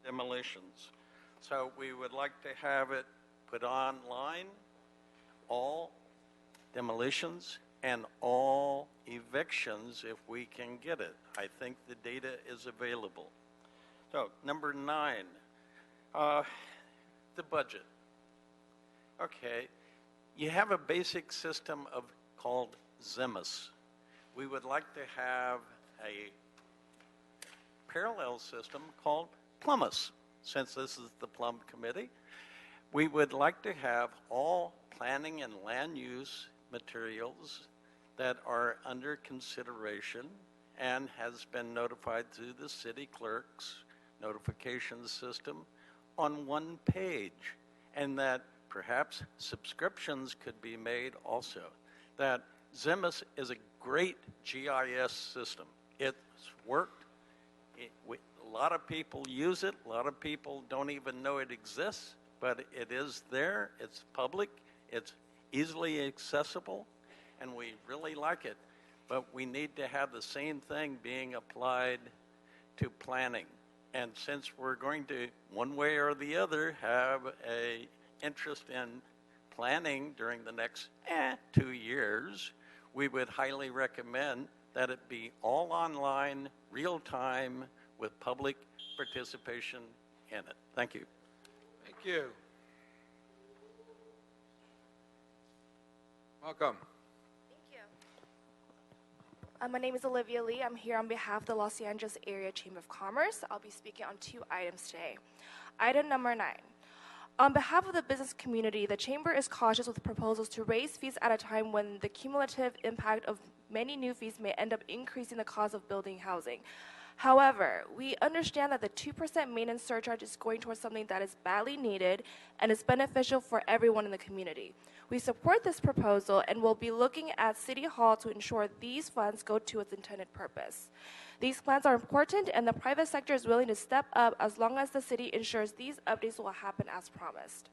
demolitions. So we would like to have it put online, all demolitions and all evictions if we can get it. I think the data is available. So number 9, the budget. Okay, you have a basic system called ZEMIS. We would like to have a parallel system called PLUMUS. Since this is the Plum Committee, we would like to have all planning and land use materials that are under consideration and has been notified through the city clerk's notification system on one page, and that perhaps subscriptions could be made also. That ZEMIS is a great GIS system. It's worked. A lot of people use it. A lot of people don't even know it exists, but it is there. It's public. It's easily accessible, and we really like it. But we need to have the same thing being applied to planning. And since we're going to, one way or the other, have a interest in planning during the next 2 years, we would highly recommend that it be all online, real time, with public participation in it. Thank you. Thank you. Welcome. Thank you. My name is Olivia Lee. I'm here on behalf of the Los Angeles Area Chamber of Commerce. I'll be speaking on 2 items today. Item number 9. On behalf of the business community, the Chamber is cautious with proposals to raise fees at a time when the cumulative impact of many new fees may end up increasing the cost of building housing. However, we understand that the 2% maintenance surcharge is going towards something that is badly needed and is beneficial for everyone in the community. We support this proposal and will be looking at City Hall to ensure these funds go to its intended purpose. These plans are important, and the private sector is willing to step up as long as the city ensures these updates will happen as promised.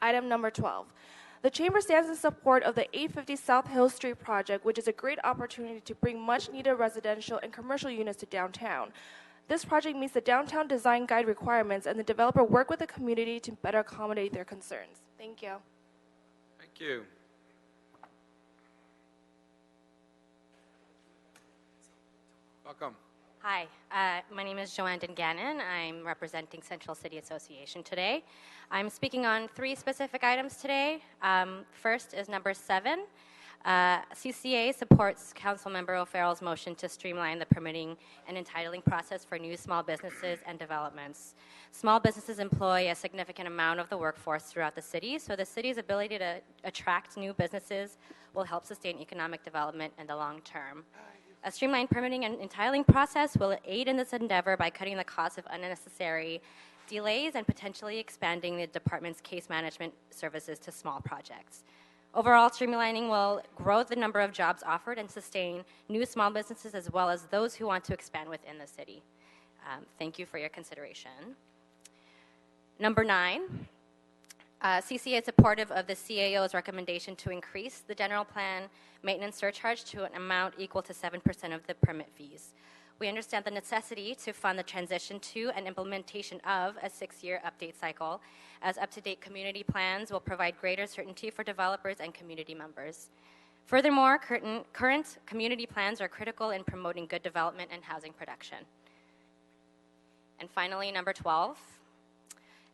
Item number 12. The Chamber stands in support of the 850 South Hill Street project, which is a great opportunity to bring much-needed residential and commercial units to downtown. This project meets the downtown design guide requirements, and the developer worked with the community to better accommodate their concerns. Thank you. Thank you. Welcome. Hi, my name is Joanne Dungannon. I'm representing Central City Association today. I'm speaking on 3 specific items today. First is number 7. CCA supports Councilmember O'Farrell's motion to streamline the permitting and entitling process for new small businesses and developments. Small businesses employ a significant amount of the workforce throughout the city, so the city's ability to attract new businesses will help sustain economic development in the long term. A streamlined permitting and entitling process will aid in this endeavor by cutting the cost of unnecessary delays and potentially expanding the department's case management services to small projects. Overall, streamlining will grow the number of jobs offered and sustain new small businesses as well as those who want to expand within the city. Thank you for your consideration. Number 9. CCA is supportive of the CAO's recommendation to increase the general plan maintenance surcharge to an amount equal to 7% of the permit fees. We understand the necessity to fund the transition to and implementation of a 6-year update cycle, as up-to-date community plans will provide greater certainty for developers and community members. Furthermore, current community plans are critical in promoting good development and housing production. And finally, number 12.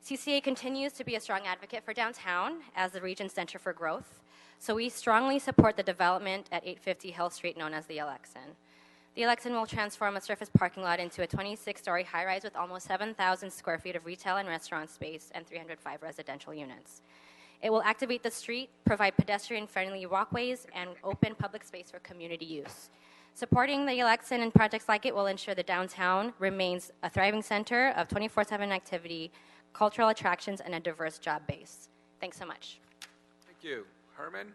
CCA continues to be a strong advocate for downtown as the region's center for growth, so we strongly support the development at 850 Hill Street known as the Appellants. The Appellants will transform a surface parking lot into a 26-story high-rise with almost 7,000 square feet of retail and restaurant space and 305 residential units. It will activate the street, provide pedestrian-friendly walkways, and open public space for community use. Supporting the Appellants and projects like it will ensure the downtown remains a thriving center of 24/7 activity, cultural attractions, and a diverse job base. Thanks so much. Thank you. Herman?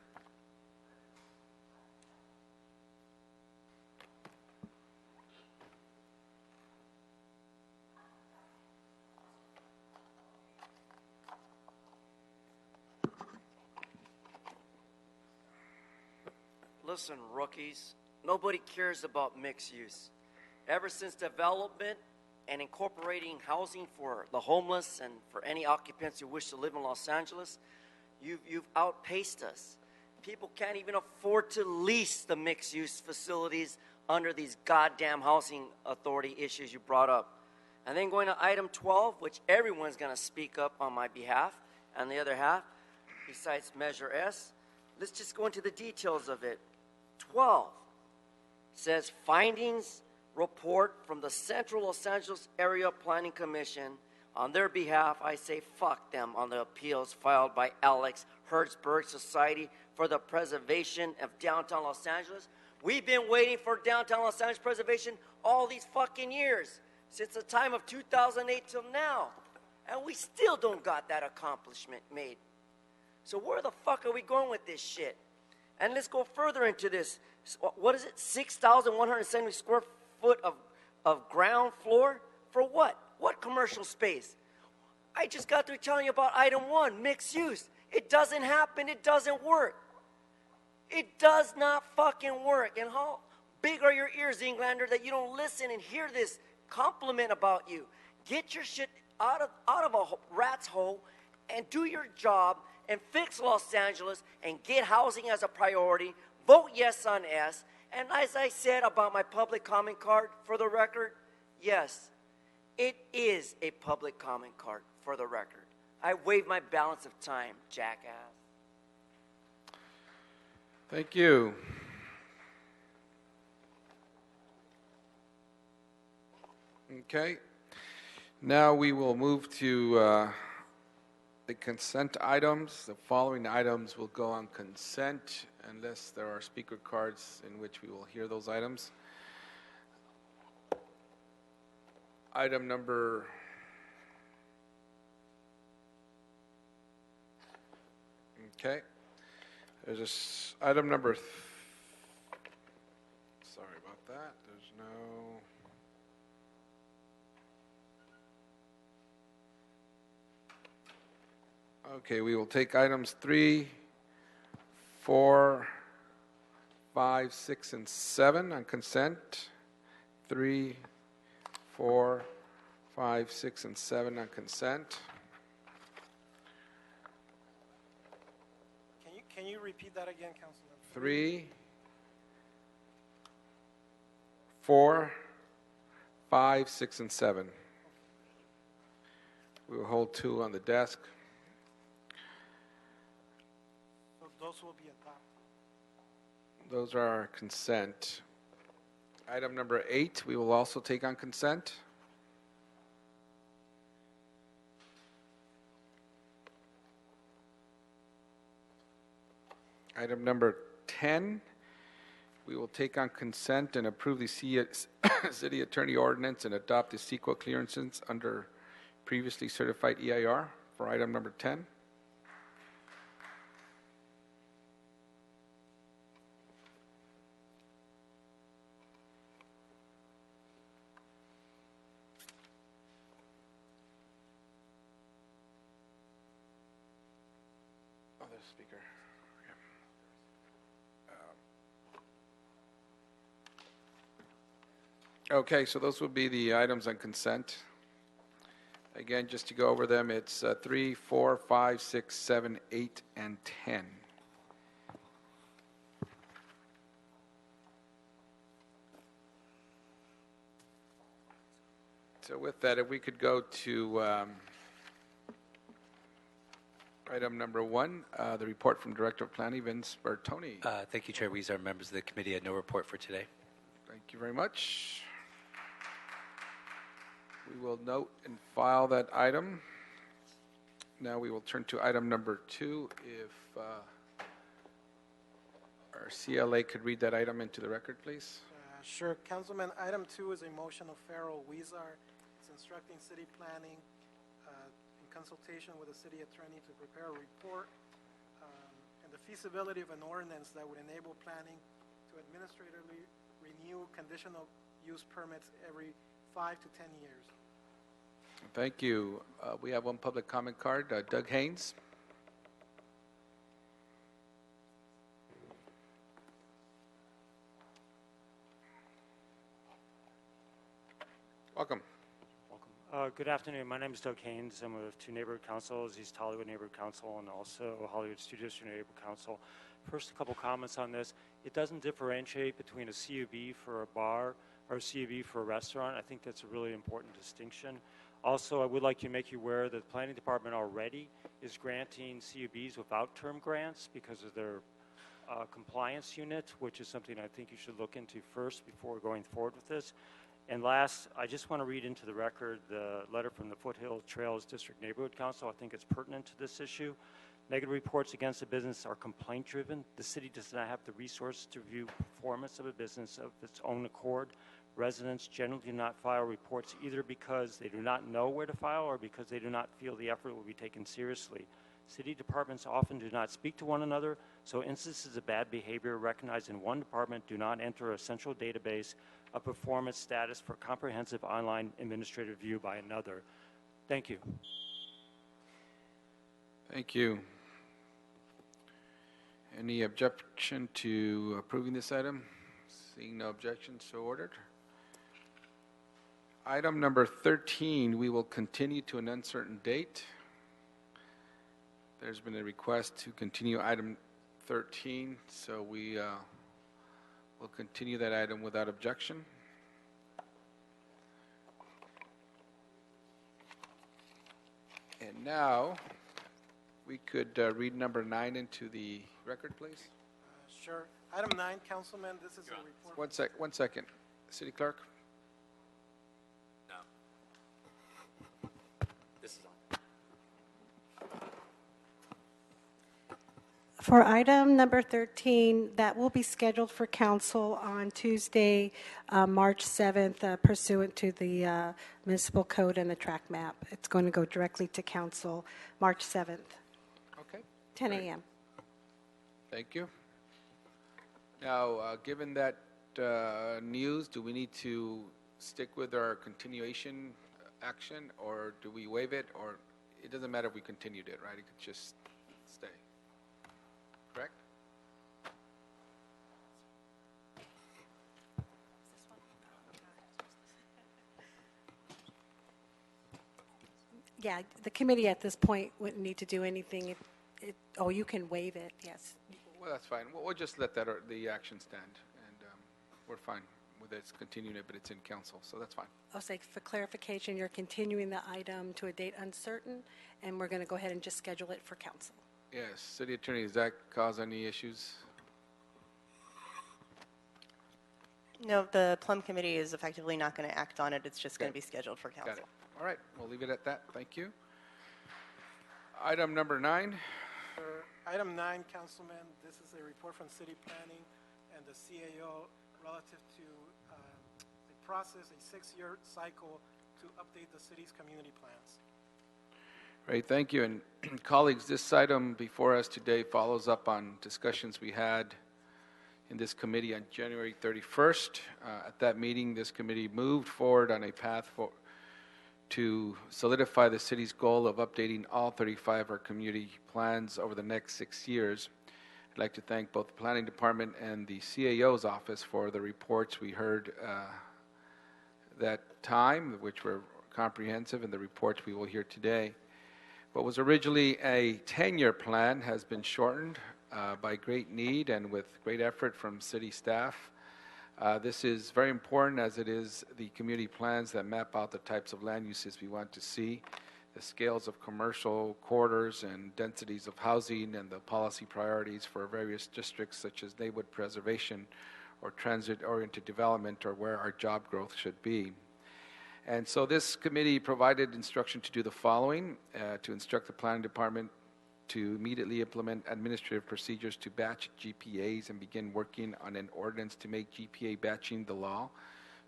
Listen, rookies, nobody cares about mixed use. Ever since development, and incorporating housing for the homeless and for any occupants who wish to live in Los Angeles, you've outpaced us. People can't even afford to lease the mixed-use facilities under these goddamn housing authority issues you brought up. And then going to item 12, which everyone's going to speak up on my behalf, and the other half, besides Measure S. Let's just go into the details of it. 12 says findings report from the Central Los Angeles Area Planning Commission. On their behalf, I say fuck them on the appeals filed by Alex Hertzberg Society for the Preservation of Downtown Los Angeles. We've been waiting for downtown Los Angeles preservation all these fucking years, since the time of 2008 till now. And we still don't got that accomplishment made. So where the fuck are we going with this shit? And let's go further into this. What is it? 6,170 square foot of ground floor? For what? What commercial space? I just got through telling you about item 1, mixed use. It doesn't happen. It doesn't work. It does not fucking work. And how big are your ears, Englander, that you don't listen and hear this compliment about you? Get your shit out of a rat's hole and do your job and fix Los Angeles and get housing as a priority. Vote yes on S. And as I said about my public comment card, for the record, yes, it is a public comment card, for the record. I waive my balance of time, jackass. Thank you. Okay. Now we will move to the consent items. The following items will go on consent unless there are speaker cards in which we will hear those items. Item number okay. There's this item number sorry about that. There's no okay, we will take items 3, 4, 5, 6, and 7 on consent. 3, 4, 5, 6, and 7 on consent. Can you repeat that again, Councilman? 3, 4, 5, 6, and 7. We will hold 2 on the desk. So those will be adopted. Those are our consent. Item number 8, we will also take on consent. Item number 10, we will take on consent and approve the city attorney ordinance and adopt the CEQA clearances under previously certified EIR for item number 10. Other speaker. Okay, so those will be the items on consent. Again, just to go over them, it's 3, 4, 5, 6, 7, 8, and 10. So with that, if we could go to item number 1, the report from Director of Planning, Vince Bertoni. Thank you, Chair Weezer. Members of the committee had no report for today. Thank you very much. We will note and file that item. Now we will turn to item number 2. If our CLA could read that item into the record, please. Sure, Councilman. Item 2 is a motion of Farrell Weezer. It's instructing city planning in consultation with the city attorney to prepare a report and the feasibility of an ordinance that would enable planning to administratively renew conditional use permits every 5 to 10 years. Thank you. We have one public comment card. Doug Haynes. Welcome. Good afternoon. My name is Doug Haynes. I'm with two neighborhood councils, East Hollywood Neighborhood Council and also Hollywood Studios Neighborhood Council. First, a couple comments on this. It doesn't differentiate between a CUB for a bar or a CUB for a restaurant. I think that's a really important distinction. Also, I would like to make you aware that the planning department already is granting CUBs without term grants because of their compliance unit, which is something I think you should look into first before going forward with this. And last, I just want to read into the record the letter from the Foothill Trails District Neighborhood Council. I think it's pertinent to this issue. Negative reports against a business are complaint-driven. The city does not have the resources to review performance of a business of its own accord. Residents generally do not file reports either because they do not know where to file or because they do not feel the effort will be taken seriously. City departments often do not speak to one another, so instances of bad behavior recognized in one department do not enter a central database of performance status for comprehensive online administrative review by another. Thank you. Thank you. Any objection to approving this item? Seeing no objection, so ordered. Item number 13, we will continue to an uncertain date. There's been a request to continue item 13, so we will continue that item without objection. And now, we could read number 9 into the record, please. Sure. Item 9, Councilman, this is a report. One second. City Clerk? No. This is on. For item number 13, that will be scheduled for council on Tuesday, March 7th, pursuant to the municipal code and the track map. It's going to go directly to council March 7th, Okay. 10 Great. a.m. Thank you. Now, given that news, do we need to stick with our continuation action, or do we waive it, or it doesn't matter if we continued it, right? It could just stay. Correct? Yeah, the committee at this point wouldn't need to do anything. Oh, you can waive it, yes. Well, that's fine. We'll just let that the action stand, and we're fine with it continuing it, but it's in council, so that's fine. I'll say for clarification, you're continuing the item to a date uncertain, and we're going to go ahead and just schedule it for council. Yes, City Attorney, does that cause any issues? No, the Plum Committee is effectively not going to act on it. It's just going to Okay. be scheduled for Got council. it. All right, we'll leave it at that. Thank you. Item number 9. For item 9, Councilman, this is a report from City Planning and the CAO relative to the process, a 6-year cycle to update the city's community plans. Great, thank you. And colleagues, this item before us today follows up on discussions we had in this committee on January 31st. At that meeting, this committee moved forward on a path to solidify the city's goal of updating all 35 of our community plans over the next 6 years. I'd like to thank both the Planning Department and the CAO's office for the reports we heard that time, which were comprehensive, and the reports we will hear today. What was originally a 10-year plan has been shortened by great need and with great effort from city staff. This is very important as it is the community plans that map out the types of land uses we want to see, the scales of commercial corridors and densities of housing, and the policy priorities for various districts such as neighborhood preservation or transit-oriented development, or where our job growth should be. And so this committee provided instruction to do the following: to instruct the Planning Department to immediately implement administrative procedures to batch GPAs and begin working on an ordinance to make GPA batching the law.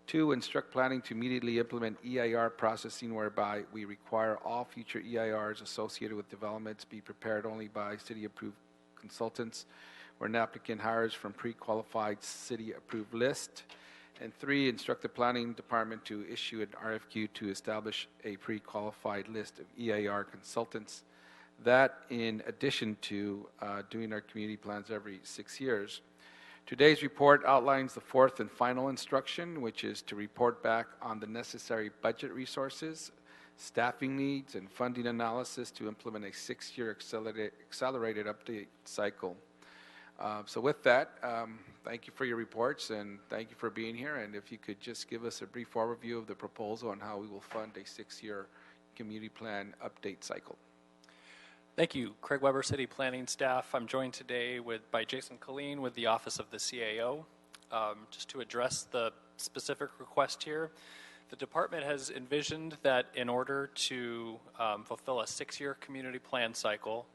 2, instruct planning to immediately implement EIR processing, whereby we require all future EIRs associated with developments be prepared only by city-approved consultants, where an applicant hires from pre-qualified city-approved list. And 3, instruct the Planning Department to issue an RFQ to establish a pre-qualified list of EIR consultants. That in addition to doing our community plans every 6 years. Today's report outlines the 4th and final instruction, which is to report back on the necessary budget resources staffing needs, and funding analysis to implement a 6-year accelerated update cycle. So with that, thank you for your reports and thank you for being here. And if you could just give us a brief overview of the proposal and how we will fund a 6-year community plan update cycle. Thank you. Craig Weber, City Planning staff. I'm joined today by Jason Colleen with the Office of the CAO. Just to address the specific request here, the department has envisioned that in order to fulfill a 6-year community plan cycle,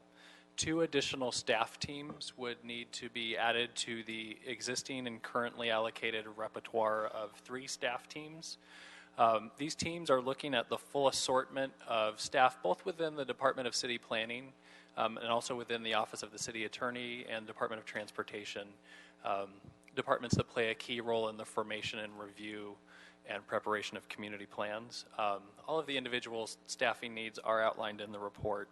2 additional staff teams would need to be added to the existing and currently allocated repertoire of 3 staff teams. These teams are looking at the full assortment of staff, both within the Department of City Planning and also within the Office of the City Attorney and Department of Transportation, departments that play a key role in the formation and review and preparation of community plans. All of the individual staffing needs are outlined in the report.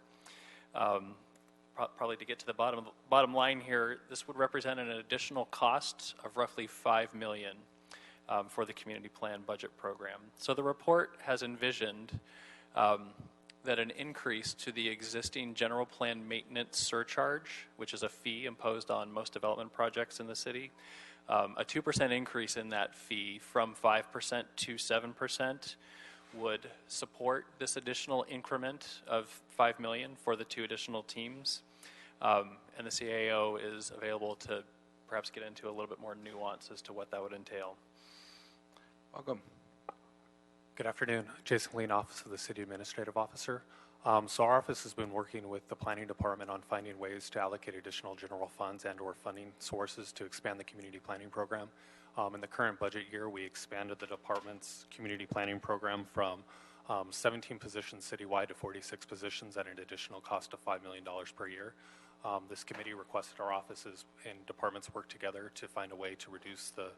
Probably to get to the bottom line here, this would represent an additional cost of roughly $5 million for the community plan budget program. So the report has envisioned that an increase to the existing general plan maintenance surcharge, which is a fee imposed on most development projects in the city, a 2% increase in that fee from 5% to 7% would support this additional increment of $5 million for the 2 additional teams. And the CAO is available to perhaps get into a little bit more nuance as to what that would entail. Welcome. Good afternoon. Jason Colleen, Office of the City Administrative Officer. So our office has been working with the Planning Department on finding ways to allocate additional general funds and or funding sources to expand the community planning program. In the current budget year, we expanded the department's community planning program from 17 positions citywide to 46 positions at an additional cost of $5 million per year. This committee requested our offices and departments work together to find a way to reduce the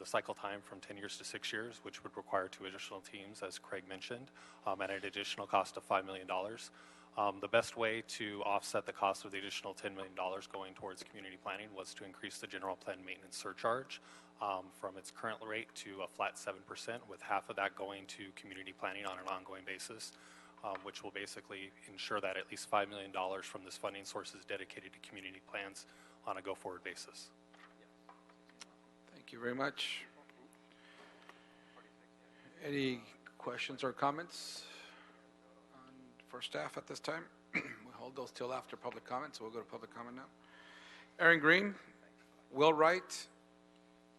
cycle time from 10 years to 6 years, which would require 2 additional teams, as Craig mentioned, at an additional cost of $5 million. The best way to offset the cost of the additional $10 million going towards community planning was to increase the general plan maintenance surcharge from its current rate to a flat 7%, with half of that going to community planning on an ongoing basis, which will basically ensure that at least $5 million from this funding source is dedicated to community plans on a go-forward basis. Thank you very much. Any questions or comments for staff at this time? We'll hold those till after public comment, so we'll go to public comment now. Aaron Green, Will Wright,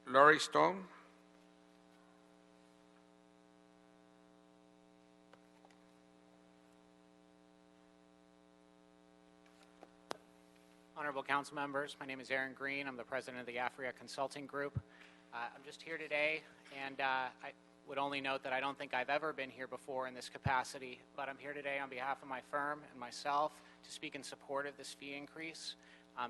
Laurie Stone. Honorable Council members, my name is Aaron Green. I'm the president of the AFRIA Consulting Group. I'm just here today, and I would only note that I don't think I've ever been here before in this capacity, but I'm here today on behalf of my firm and myself to speak in support of this fee increase.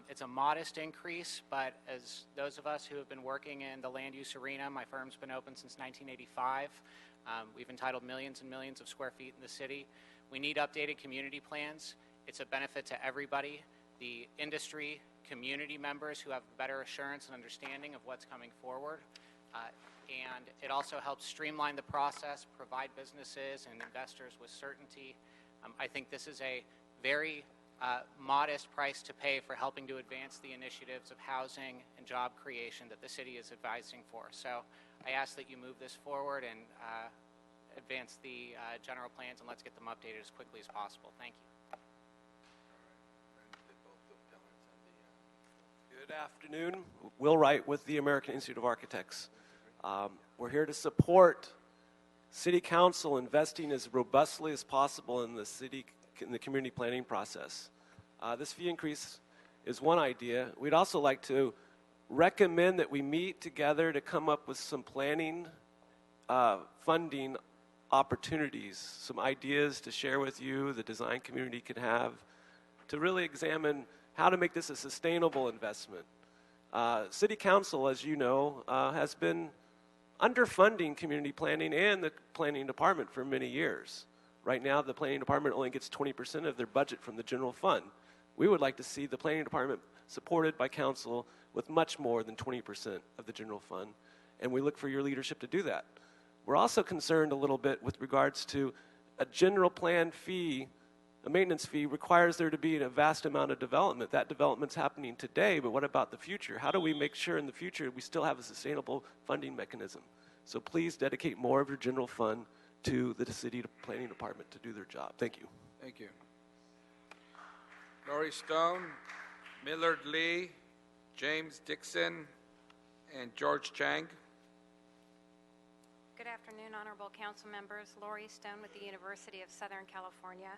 It's a modest increase, but as those of us who have been working in the land use arena, my firm's been open since 1985. We've entitled millions and millions of square feet in the city. We need updated community plans. It's a benefit to everybody. The industry, community members who have better assurance and understanding of what's coming forward. And it also helps streamline the process, provide businesses and investors with certainty. I think this is a very modest price to pay for helping to advance the initiatives of housing and job creation that the city is advising for. So I ask that you move this forward and advance the general plans, and let's get them updated as quickly as possible. Thank you. Good afternoon. Will Wright with the American Institute of Architects. We're here to support City Council investing as robustly as possible in the community planning process. This fee increase is one idea. We'd also like to recommend that we meet together to come up with some planning, funding opportunities, some ideas to share with you, the design community can have, to really examine how to make this a sustainable investment. City Council, as you know, has been underfunding community planning and the planning department for many years. Right now, the planning department only gets 20% of their budget from the general fund. We would like to see the planning department supported by council with much more than 20% of the general fund, and we look for your leadership to do that. We're also concerned a little bit with regards to a general plan fee, a maintenance fee, requires there to be a vast amount of development. That development's happening today, but what about the future? How do we make sure in the future we still have a sustainable funding mechanism? So please dedicate more of your general fund to the city planning department to do their job. Thank you. Thank you. Laurie Stone, Millard Lee, James Dixon, and George Chang. Good afternoon, honorable council members. Laurie Stone with the University of Southern California.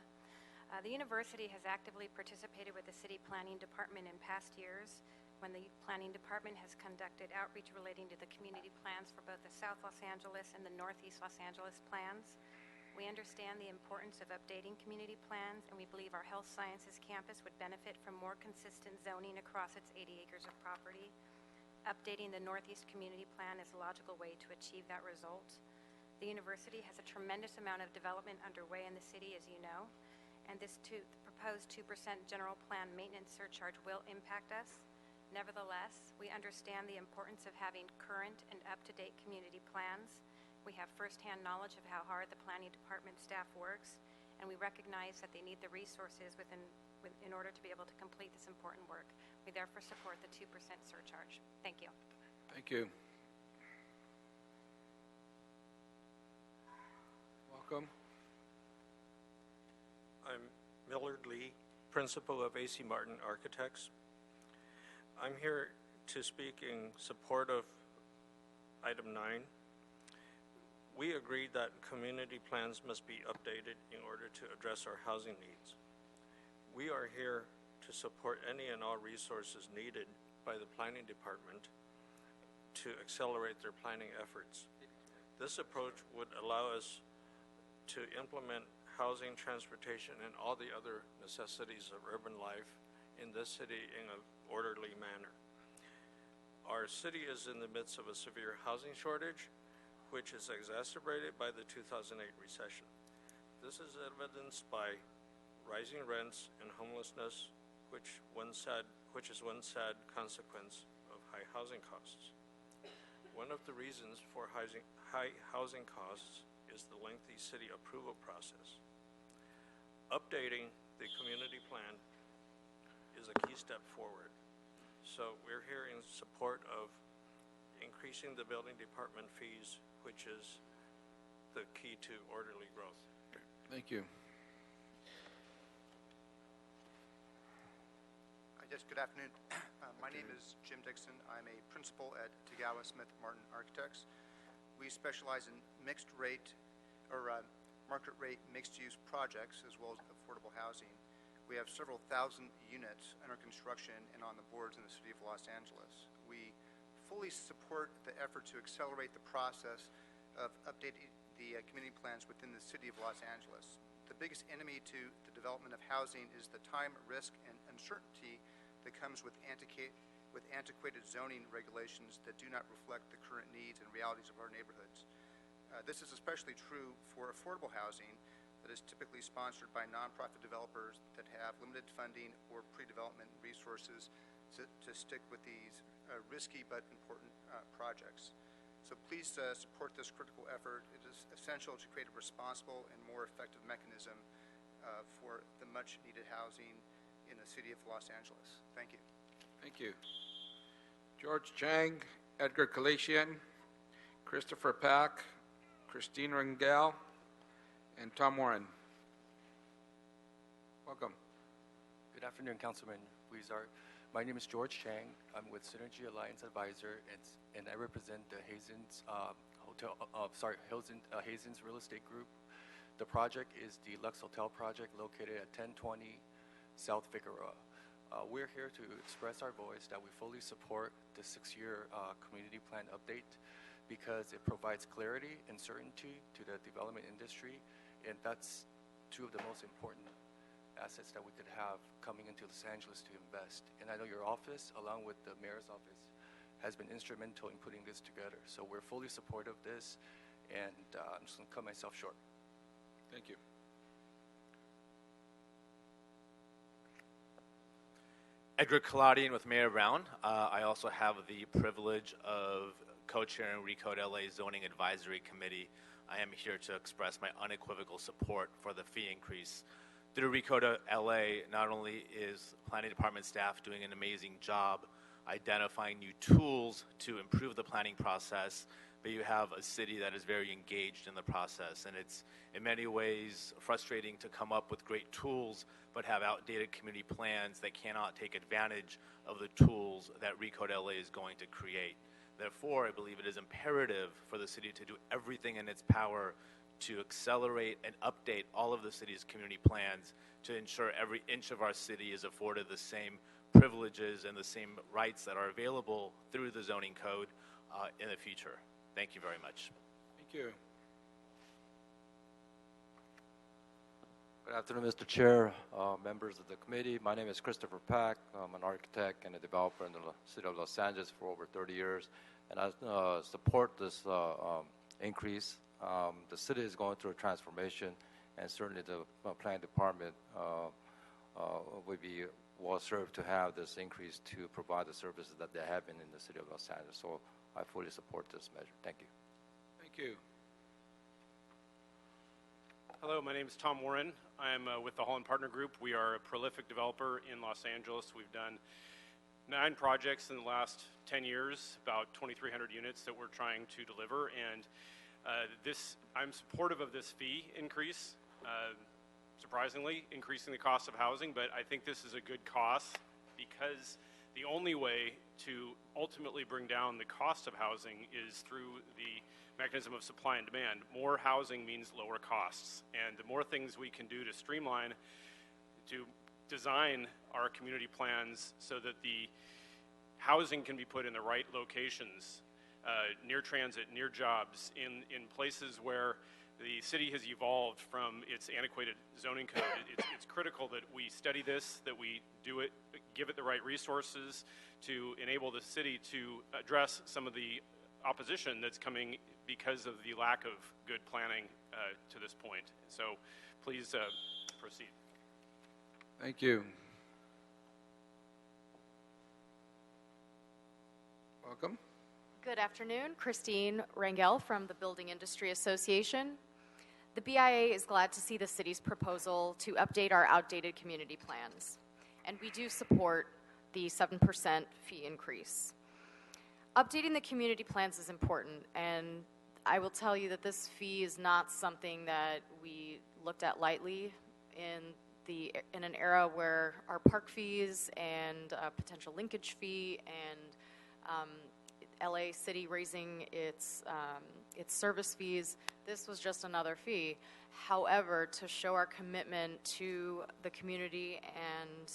The university has actively participated with the city planning department in past years when the planning department has conducted outreach relating to the community plans for both the South Los Angeles and the Northeast Los Angeles plans. We understand the importance of updating community plans, and we believe our health sciences campus would benefit from more consistent zoning across its 80 acres of property. Updating the Northeast Community Plan is a logical way to achieve that result. The university has a tremendous amount of development underway in the city, as you know, and the proposed 2% general plan maintenance surcharge will impact us. Nevertheless, we understand the importance of having current and up-to-date community plans. We have firsthand knowledge of how hard the planning department staff works, and we recognize that they need the resources in order to be able to complete this important work. We therefore support the 2% surcharge. Thank you. Thank you. Welcome. I'm Millard Lee, principal of A.C. Martin Architects. I'm here to speak in support of item 9. We agreed that community plans must be updated in order to address our housing needs. We are here to support any and all resources needed by the planning department to accelerate their planning efforts. This approach would allow us to implement housing, transportation, and all the other necessities of urban life in this city in an orderly manner. Our city is in the midst of a severe housing shortage, which is exacerbated by the 2008 recession. This is evidenced by rising rents and homelessness, which is one sad consequence of high housing costs. One of the reasons for high housing costs is the lengthy city approval process. Updating the community plan is a key step forward. So we're here in support of increasing the building department fees, which is the key to orderly growth. Thank you. Yes, good afternoon. My name is Jim Dixon. I'm a principal at Tagawa Smith Martin Architects. We specialize in market rate mixed-use projects as well as affordable housing. We have several thousand units under construction and on the boards in the city of Los Angeles. We fully support the effort to accelerate the process of updating the community plans within the city of Los Angeles. The biggest enemy to the development of housing is the time, risk, and uncertainty that comes with antiquated zoning regulations that do not reflect the current needs and realities of our neighborhoods. This is especially true for affordable housing that is typically sponsored by nonprofit developers that have limited funding or pre-development resources to stick with these risky but important projects. So please support this critical effort. It is essential to create a responsible and more effective mechanism for the much needed housing in the city of Los Angeles. Thank you. Thank you. George Chang, Edgar Kalasian, Christopher Pack, Christine Rangel, and Tom Warren. Welcome. Good afternoon, Councilman Weezar. My name is George Chang. I'm with Synergy Alliance Advisor, and I represent the Hazen's Hazen's Real Estate Group. The project is the Lux Hotel project located at 1020 South Figueroa. We're here to express our voice that we fully support the 6-year community plan update because it provides clarity and certainty to the development industry, and that's two of the most important assets that we could have coming into Los Angeles to invest. And I know your office, along with the mayor's office, has been instrumental in putting this together. So we're fully supportive of this, and I'm just going to cut myself short. Thank you. Edgar Kaladian with Mayor Brown. I also have the privilege of co-chairing Recode LA Zoning Advisory Committee I am here to express my unequivocal support for the fee increase. Through Recoda LA, not only is planning department staff doing an amazing job identifying new tools to improve the planning process, but you have a city that is very engaged in the process. And it's in many ways frustrating to come up with great tools, but have outdated community plans that cannot take advantage of the tools that Recoda LA is going to create. Therefore, I believe it is imperative for the city to do everything in its power to accelerate and update all of the city's community plans to ensure every inch of our city is afforded the same privileges and the same rights that are available through the zoning code in the future. Thank you very much. Thank you. Good afternoon, Mr. Chair, members of the committee. My name is Christopher Pack. I'm an architect and a developer in the city of Los Angeles for over 30 years, and I support this increase. The city is going through a transformation, and certainly the planning department would be well served to have this increase to provide the services that they have been in the city of Los Angeles. So I fully support this measure. Thank you. Thank you. Hello, my name is Tom Warren. I'm with the Holland Partner Group. We are a prolific developer in Los Angeles. We've done 9 projects in the last 10 years, about 2,300 units that we're trying to deliver. And I'm supportive of this fee increase, surprisingly, increasing the cost of housing, but I think this is a good cost because the only way to ultimately bring down the cost of housing is through the mechanism of supply and demand. More housing means lower costs, and the more things we can do to streamline, to design our community plans so that the housing can be put in the right locations, near transit, near jobs, in places where the city has evolved from its antiquated zoning code. It's critical that we study this, that we do it, give it the right resources to enable the city to address some of the opposition that's coming because of the lack of good planning to this point. So please proceed. Thank you. Welcome. Good afternoon. Christine Rangel from the Building Industry Association. The BIA is glad to see the city's proposal to update our outdated community plans, and we do support the 7% fee increase. Updating the community plans is important, and I will tell you that this fee is not something that we looked at lightly in an era where our park fees and potential linkage fee and LA City raising its service fees. This was just another fee. However, to show our commitment to the community and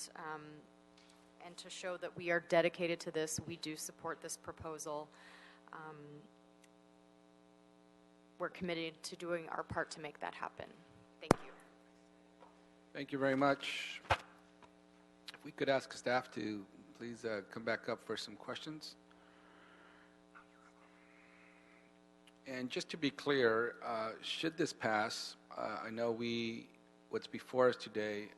to show that we are dedicated to this, we do support this proposal. We're committed to doing our part to make that happen. Thank you. Thank you very much. If we could ask staff to please come back up for some questions. And just to be clear, should this pass, I know what's before us today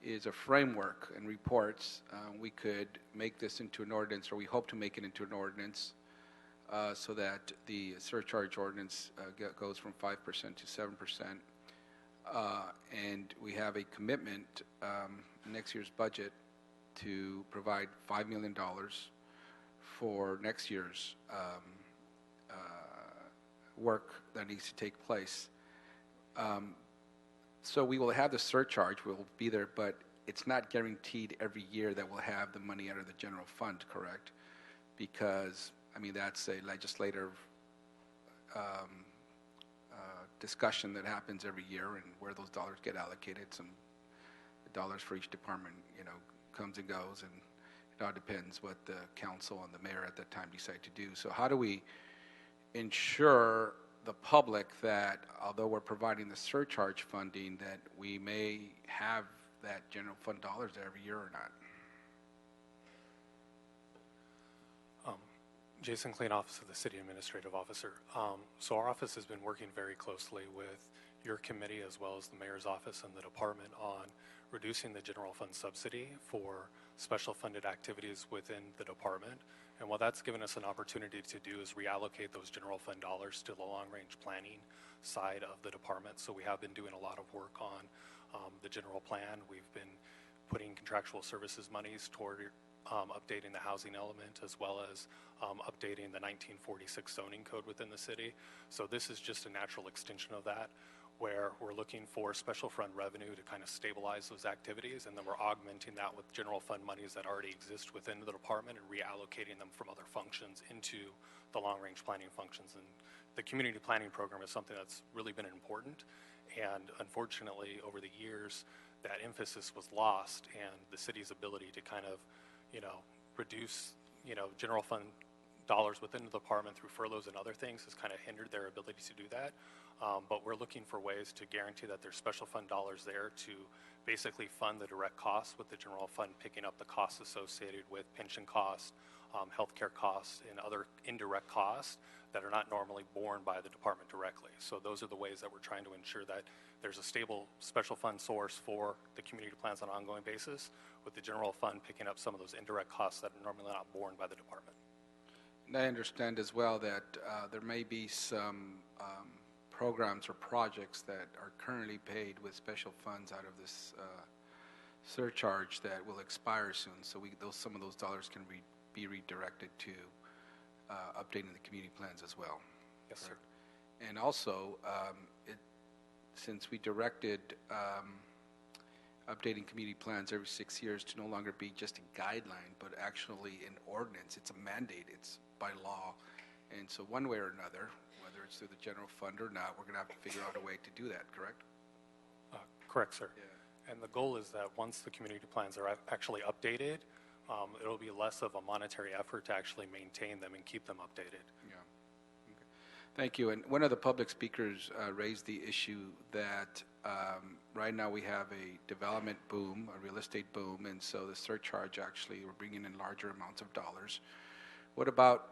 is a framework and reports. We could make this into an ordinance, or we hope to make it into an ordinance, so that the surcharge ordinance goes from 5% to 7%. And we have a commitment in next year's budget to provide $5 million for next year's work that needs to take place. So we will have the surcharge, we'll be there, but it's not guaranteed every year that we'll have the money out of the general fund, correct? Because, I mean, that's a legislative discussion that happens every year, and where those dollars get allocated. Some dollars for each department, comes and goes, and it all depends what the council and the mayor at that time decide to do. So how do we ensure the public that although we're providing the surcharge funding, that we may have that general fund dollars every year or not? Jason Klein, Office of the City Administrative Officer. So our office has been working very closely with your committee as well as the mayor's office and the department on reducing the general fund subsidy for special funded activities within the department. And what that's given us an opportunity to do is reallocate those general fund dollars to the long-range planning side of the department. So we have been doing a lot of work on the general plan. We've been putting contractual services monies toward updating the housing element, as well as updating the 1946 zoning code within the city. So this is just a natural extension of that, where we're looking for special fund revenue to kind of stabilize those activities, and then we're augmenting that with general fund monies that already exist within the department and reallocating them from other functions into the long-range planning functions. And the community planning program is something that's really been important, and unfortunately over the years that emphasis was lost, and the city's ability to kind of, reduce, general fund dollars within the department through furloughs and other things has kind of hindered their ability to do that. But we're looking for ways to guarantee that there's special fund dollars there to basically fund the direct costs, with the general fund picking up the costs associated with pension costs, healthcare costs, and other indirect costs that are not normally borne by the department directly. So those are the ways that we're trying to ensure that there's a stable special fund source for the community plans on an ongoing basis, with the general fund picking up some of those indirect costs that are normally not borne by the department. And I understand as well that there may be some programs or projects that are currently paid with special funds out of this surcharge that will expire soon. So some of those dollars can be redirected to updating the community plans as well. Yes, sir. And also, since we directed updating community plans every 6 years to no longer be just a guideline, but actually an ordinance, it's a mandate, it's by law. And so one way or another, whether it's through the general fund or not, we're going to have to figure out a way to do that, correct? Correct, sir. Yeah. And the goal is that once the community plans are actually updated, it'll be less of a monetary effort to actually maintain them and keep them updated. Yeah. Okay. Thank you. And one of the public speakers raised the issue that right now we have a development boom, a real estate boom, and so the surcharge actually, we're bringing in larger amounts of dollars. What about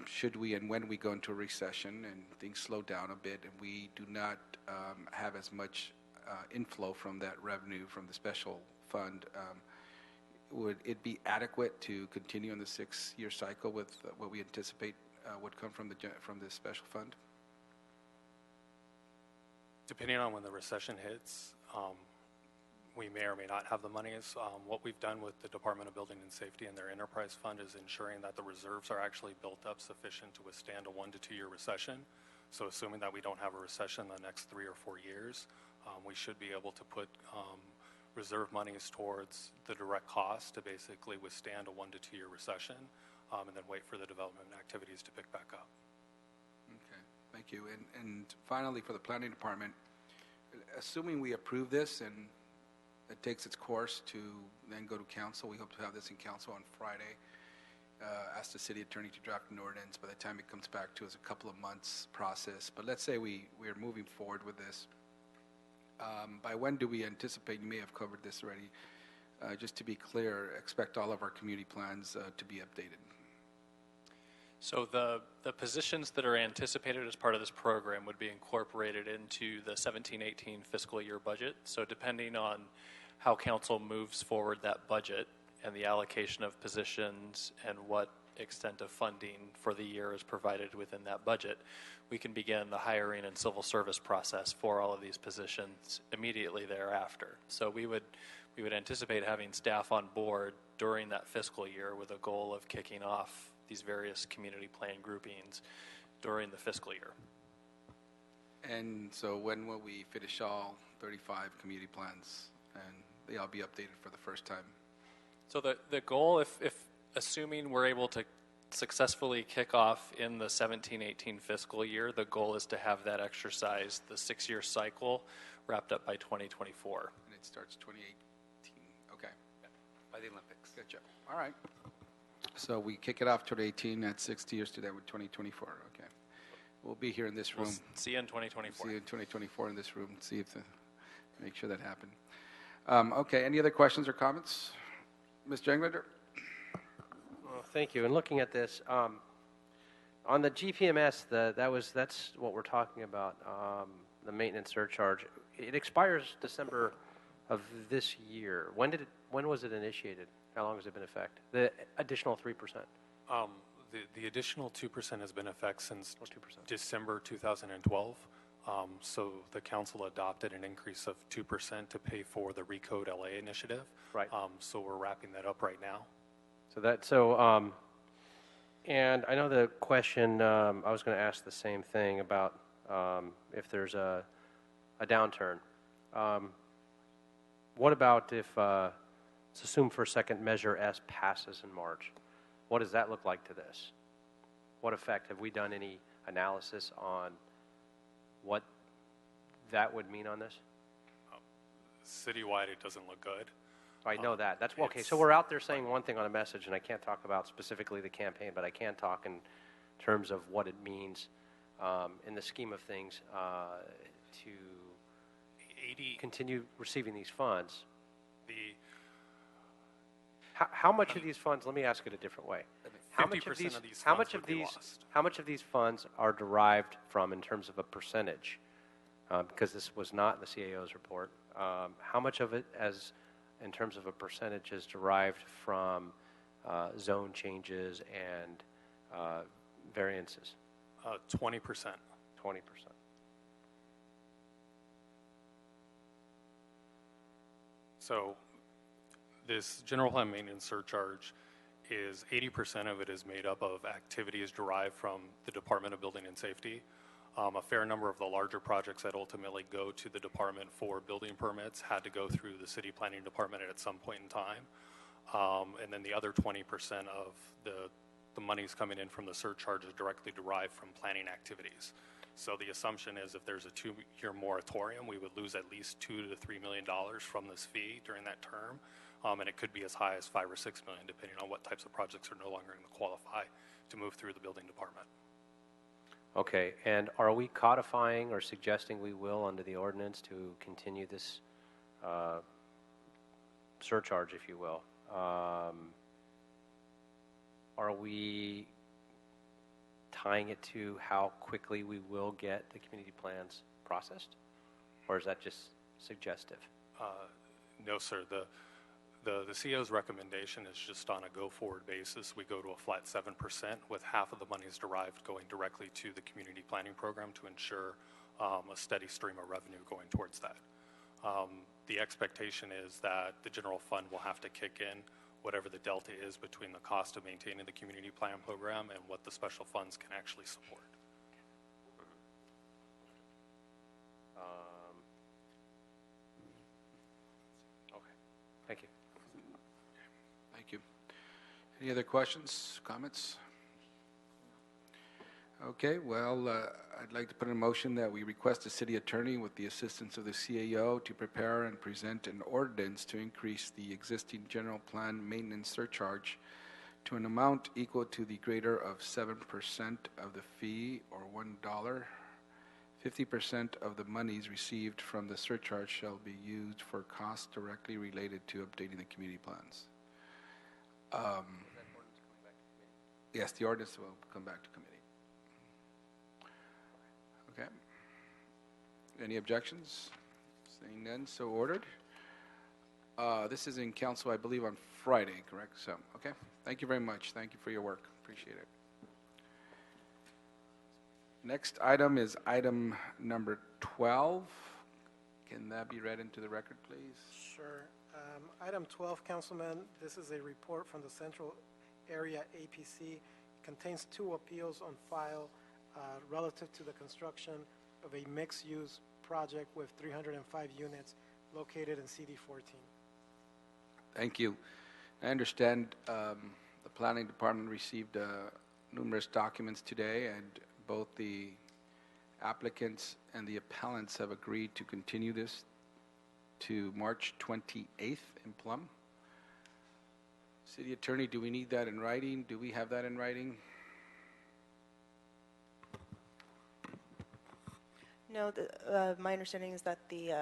should we and when we go into a recession and things slow down a bit and we do not have as much inflow from that revenue from the special fund, would it be adequate to continue on the 6-year cycle with what we anticipate would come from the special fund? Depending on when the recession hits, we may or may not have the monies. What we've done with the Department of Building and Safety and their enterprise fund is ensuring that the reserves are actually built up sufficient to withstand a 1 to 2 year recession. So assuming that we don't have a recession in the next 3 or 4 years, we should be able to put reserve monies towards the direct cost to basically withstand a 1 to 2 year recession, and then wait for the development activities to pick back up. Okay, thank you. And finally, for the planning department, assuming we approve this and it takes its course to then go to council, we hope to have this in council on Friday. Ask the city attorney to draft an ordinance. By the time it comes back to us, a couple of months process. But let's say we are moving forward with this. By when do we anticipate, you may have covered this already, just to be clear, expect all of our community plans to be updated? So the positions that are anticipated as part of this program would be incorporated into the 17-18 fiscal year budget. So depending on how council moves forward that budget and the allocation of positions and what extent of funding for the year is provided within that budget, we can begin the hiring and civil service process for all of these positions immediately thereafter. So we would anticipate having staff on board during that fiscal year with a goal of kicking off these various community plan groupings during the fiscal year. And so when will we finish all 35 community plans and they all be updated for the first time? So the goal, if assuming we're able to successfully kick off in the 17-18 fiscal year, the goal is to have that exercise, the 6-year cycle, wrapped up by 2024. And it starts 2018. Okay. Yeah, by the Olympics. Good job. All right. So we kick it off 2018, that's 60 years to that with 2024. Okay. We'll be here in this room. We'll see you in 2024. See you in 2024 in this room. See if make sure that happened. Okay. Any other questions or comments? Ms. Jenglander? Well, thank you. And looking at this, on the GPMS, that's what we're talking about, the maintenance surcharge. It expires December of this year. When was it initiated? How long has it been in effect? The additional 3%? The additional 2% has been in effect since 2%. December 2012. So the council adopted an increase of 2% to pay for the Recode LA initiative. Right. So we're wrapping that up right now. And I know the question, I was going to ask the same thing about if there's a downturn. What about if, let's assume for a second Measure S passes in March. What does that look like to this? What effect? Have we done any analysis on what that would mean on this? Citywide, it doesn't look good. I know that. That's okay. So we're out there saying one thing on a message, and I can't talk about specifically the campaign, but I can talk in terms of what it means in the scheme of things to continue receiving these funds. How much of these funds? Let me ask it a different way. How much of these? How much of these funds are derived from in terms of a percentage? Because this was not in the CAO's report. How much of it, as in terms of a percentage, is derived from zone changes and variances? 20%. 20%. So this general plan maintenance surcharge is 80% of it is made up of activities derived from the Department of Building and Safety. A fair number of the larger projects that ultimately go to the department for building permits had to go through the city planning department at some point in time. And then the other 20% of the monies coming in from the surcharge is directly derived from planning activities. So the assumption is if there's a 2-year moratorium, we would lose at least $2 to $3 million from this fee during that term. And it could be as high as $5 or $6 million, depending on what types of projects are no longer going to qualify to move through the building department. Okay, and are we codifying or suggesting we will under the ordinance to continue this surcharge, if you will? Are we tying it to how quickly we will get the community plans processed? Or is that just suggestive? No, sir. The CO's recommendation is just on a go-forward basis. We go to a flat 7% with half of the monies derived going directly to the community planning program to ensure a steady stream of revenue going towards that. The expectation is that the general fund will have to kick in whatever the delta is between the cost of maintaining the community plan program and what the special funds can actually support. Okay, thank you. Thank you. Any other questions, comments? Okay, well, I'd like to put in motion that we request the city attorney, with the assistance of the CAO, to prepare and present an ordinance to increase the existing general plan maintenance surcharge to an amount equal to the greater of 7% of the fee, or $1. 50% of the monies received from the surcharge shall be used for costs directly related to updating the community plans. Yes, the ordinance will come back to committee. Okay. Any objections? Seeing none, so ordered. This is in council, I believe, on Friday, correct? So, okay. Thank you very much. Thank you for your work. Appreciate it. Next item is item number 12. Can that be read into the record, please? Sure. Item 12, Councilman, this is a report from the Central Area APC. It contains 2 appeals on file relative to the construction of a mixed-use project with 305 units located in CD 14. Thank you. I understand the planning department received numerous documents today, and both the applicants and the appellants have agreed to continue this to March 28th in Plum. City Attorney, do we need that in writing? Do we have that in writing? No, my understanding is that the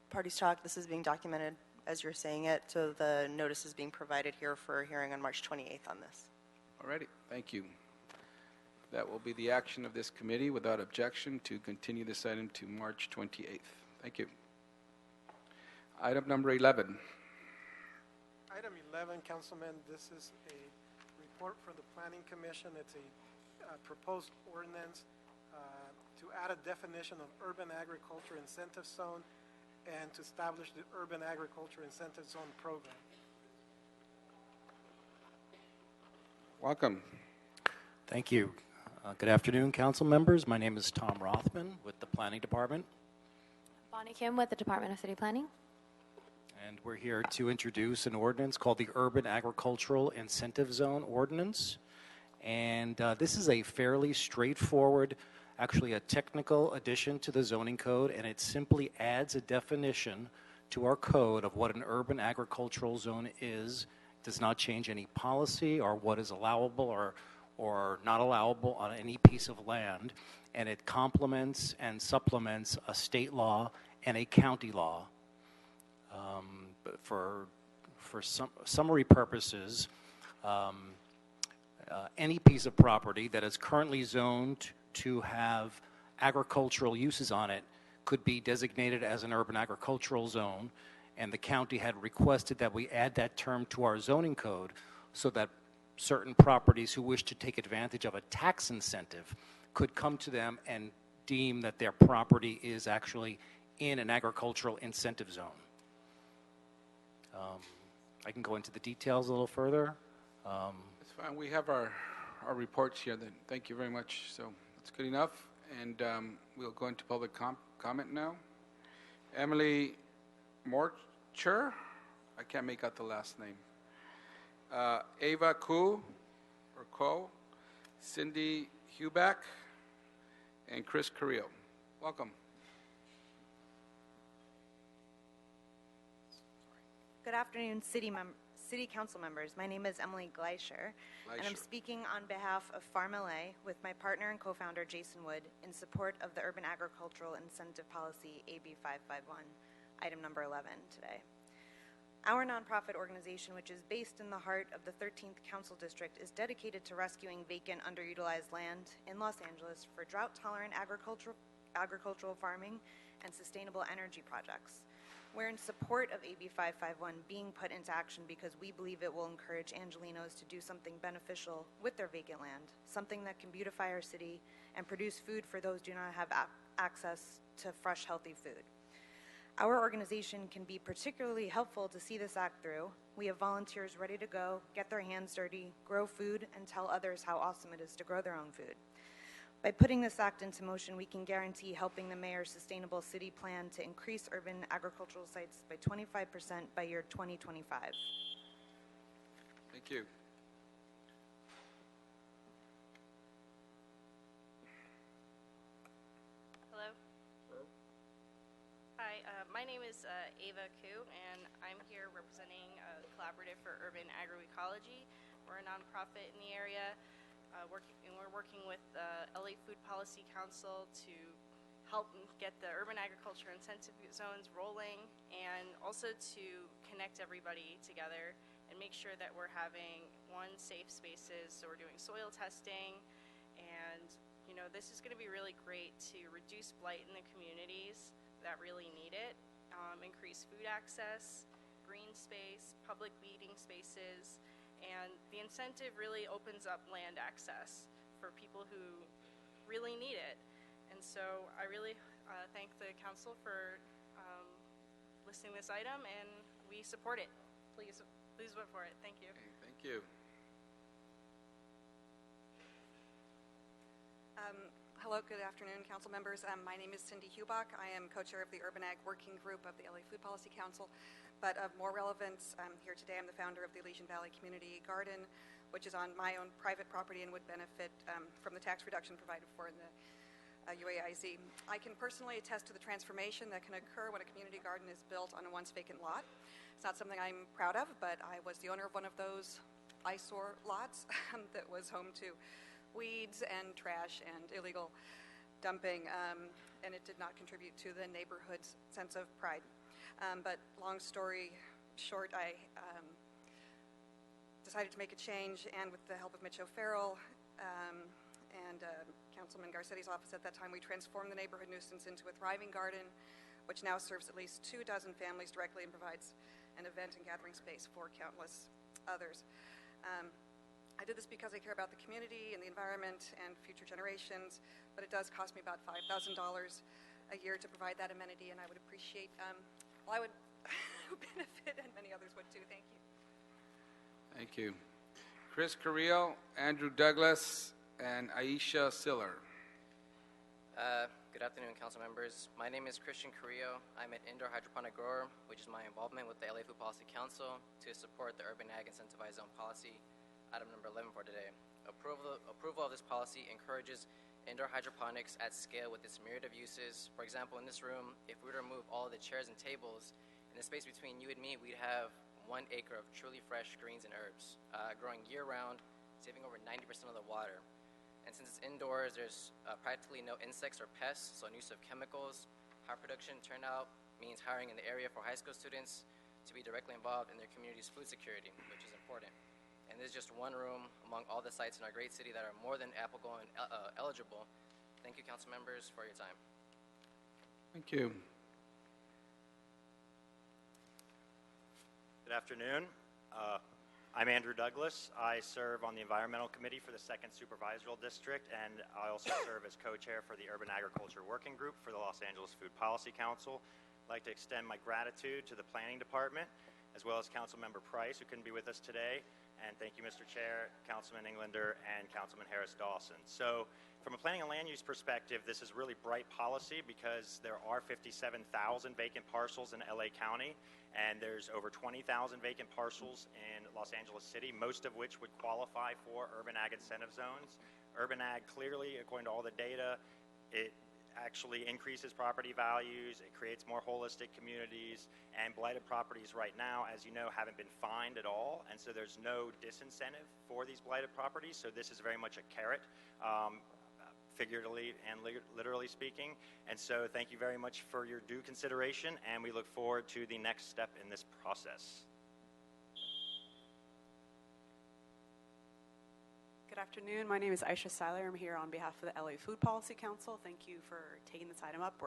parties talk, this is being documented as you're saying it, so the notice is being provided here for a hearing on March 28th on this. All righty, thank you. That will be the action of this committee without objection to continue this item to March 28th. Thank you. Item number 11. Item 11, Councilman, this is a report from the Planning Commission. It's a proposed ordinance to add a definition of urban agriculture incentive zone and to establish the urban agriculture incentive zone program. Welcome. Thank you. Good afternoon, council members. My name is Tom Rothman with the Planning Department, Bonnie Kim with the Department of City Planning. and we're here to introduce an ordinance called the Urban Agricultural Incentive Zone Ordinance. And this is a fairly straightforward, actually a technical addition to the zoning code, and it simply adds a definition to our code of what an urban agricultural zone is. It does not change any policy or what is allowable or not allowable on any piece of land, and it complements and supplements a state law and a county law. But for some summary purposes, any piece of property that is currently zoned to have agricultural uses on it could be designated as an urban agricultural zone, and the county had requested that we add that term to our zoning code so that certain properties who wish to take advantage of a tax incentive could come to them and deem that their property is actually in an agricultural incentive zone. I can go into the details a little further. It's fine. We have our reports here then. Thank you very much. So that's good enough. And we'll go into public comment now. Emily Morcher, I can't make out the last name. Ava Koo, or Ko, Cindy Huback, and Chris Carrillo. Welcome. Good afternoon, City Council members. My name is Emily Gleischer, and I'm speaking on behalf of Farm LA with my partner and co-founder Jason Wood in support of the Urban Agricultural Incentive Policy AB 551, item number 11 today. Our nonprofit organization, which is based in the heart of the 13th Council District, is dedicated to rescuing vacant, underutilized land in Los Angeles for drought-tolerant agricultural farming and sustainable energy projects. We're in support of AB 551 being put into action because we believe it will encourage Angelinos to do something beneficial with their vacant land, something that can beautify our city and produce food for those who do not have access to fresh, healthy food. Our organization can be particularly helpful to see this act through. We have volunteers ready to go, get their hands dirty, grow food, and tell others how awesome it is to grow their own food. By putting this act into motion, we can guarantee helping the mayor's sustainable city plan to increase urban agricultural sites by 25% by year 2025. Thank you. Hello. Hi, my name is Ava Koo, and I'm here representing the Collaborative for Urban Agroecology. We're a nonprofit in the area. We're working with the LA Food Policy Council to help get the urban agriculture incentive zones rolling, and also to connect everybody together and make sure that we're having safe spaces. So we're doing soil testing, and this is going to be really great to reduce blight in the communities that really need it, increase food access, green space, public meeting spaces. And the incentive really opens up land access for people who really need it. And so I really thank the council for listing this item, and we support it. Please vote for it. Thank you. Okay, thank you. Hello, good afternoon, council members. My name is Cindy Hubach. I am co-chair of the Urban Ag Working Group of the LA Food Policy Council. But of more relevance, here today I'm the founder of the Elysian Valley Community Garden, which is on my own private property and would benefit from the tax reduction provided for in the UAIZ. I can personally attest to the transformation that can occur when a community garden is built on a once vacant lot. It's not something I'm proud of, but I was the owner of one of those eyesore lots that was home to weeds and trash and illegal dumping, and it did not contribute to the neighborhood's sense of pride. But long story short, I decided to make a change, and with the help of Mitch O'Farrell and Councilman Garcetti's office at that time, we transformed the neighborhood nuisance into a thriving garden, which now serves at least 24 families directly and provides and event and gathering space for countless others. I did this because I care about the community and the environment and future generations, but it does cost me about $5,000 a year to provide that amenity, and I would appreciate, I would benefit, and many others would too. Thank you. Thank you. Chris Carrillo, Andrew Douglas, and Aisha Siller. Good afternoon, council members. My name is Christian Carrillo. I'm an indoor hydroponic grower, which is my involvement with the LA Food Policy Council to support the Urban Ag Incentivized Zone Policy, item number 11 for today. Approval of this policy encourages indoor hydroponics at scale with its myriad of uses. For example, in this room, if we were to remove all of the chairs and tables, in the space between you and me, we'd have 1 acre of truly fresh greens and herbs, growing year-round, saving over 90% of the water. And since it's indoors, there's practically no insects or pests, so no use of chemicals. High production turnout means hiring in the area for high school students to be directly involved in their community's food security, which is important. And this is just one room among all the sites in our great city that are more than applicable and eligible. Thank you, council members, for your time. Thank you. Good afternoon. I'm Andrew Douglas. I serve on the Environmental Committee for the 2nd Supervisory District, and I also serve as co-chair for the Urban Agriculture Working Group for the Los Angeles Food Policy Council. I'd like to extend my gratitude to the Planning Department, as well as Councilmember Price, who couldn't be with us today. And thank you, Mr. Chair, Councilman Englander, and Councilman Harris-Dawson. So from a planning and land use perspective, this is really bright policy because there are 57,000 vacant parcels in LA County, and there's over 20,000 vacant parcels in Los Angeles City, most of which would qualify for urban ag incentive zones. Urban ag clearly, according to all the data, it actually increases property values, it creates more holistic communities, and blighted properties right now, as you know, haven't been fined at all, and so there's no disincentive for these blighted properties, so this is very much a carrot, figuratively and literally speaking. And so thank you very much for your due consideration, and we look forward to the next step in this process. Good afternoon. My name is Aisha Seiler. I'm here on behalf of the LA Food Policy Council. Thank you for taking this item up.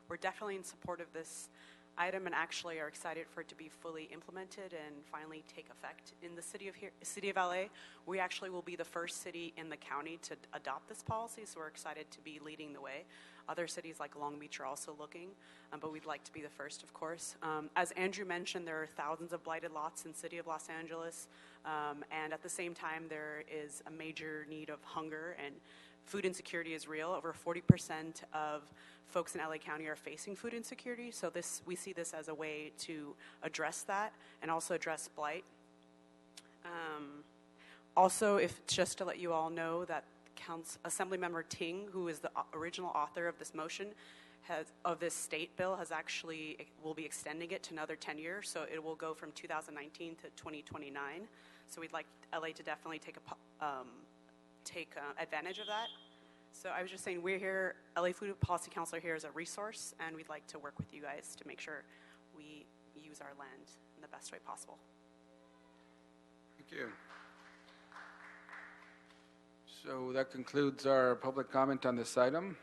We're definitely in support of this item and actually are excited for it to be fully implemented and finally take effect in the city of LA. We actually will be the first city in the county to adopt this policy, so we're excited to be leading the way. Other cities like Long Beach are also looking, but we'd like to be the first, of course. As Andrew mentioned, there are thousands of blighted lots in the city of Los Angeles, and at the same time, there is a major need of hunger, and food insecurity is real. Over 40% of folks in LA County are facing food insecurity, so we see this as a way to address that and also address blight. Also, just to let you all know that Assemblymember Ting, who is the original author of this motion, of this state bill, will be extending it to another 10 years, so it will go from 2019 to 2029. So we'd like LA to definitely take advantage of that. So I was just saying, we're here, LA Food Policy Council here as a resource, and we'd like to work with you guys to make sure we use our land in the best way possible. Thank you. So that concludes our public comment on this item.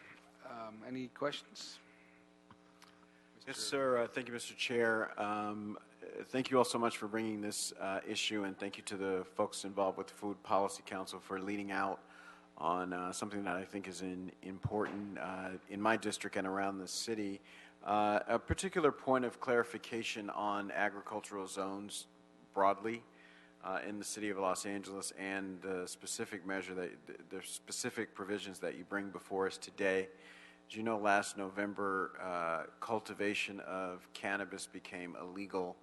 Any questions? Yes, sir. Thank you, Mr. Chair. Thank you all so much for bringing this issue, and thank you to the folks involved with the Food Policy Council for leading out on something that I think is important in my district and around the city. A particular point of clarification on agricultural zones broadly in the city of Los Angeles and the specific the specific provisions that you bring before us today. As you know, last November, cultivation of cannabis became a legal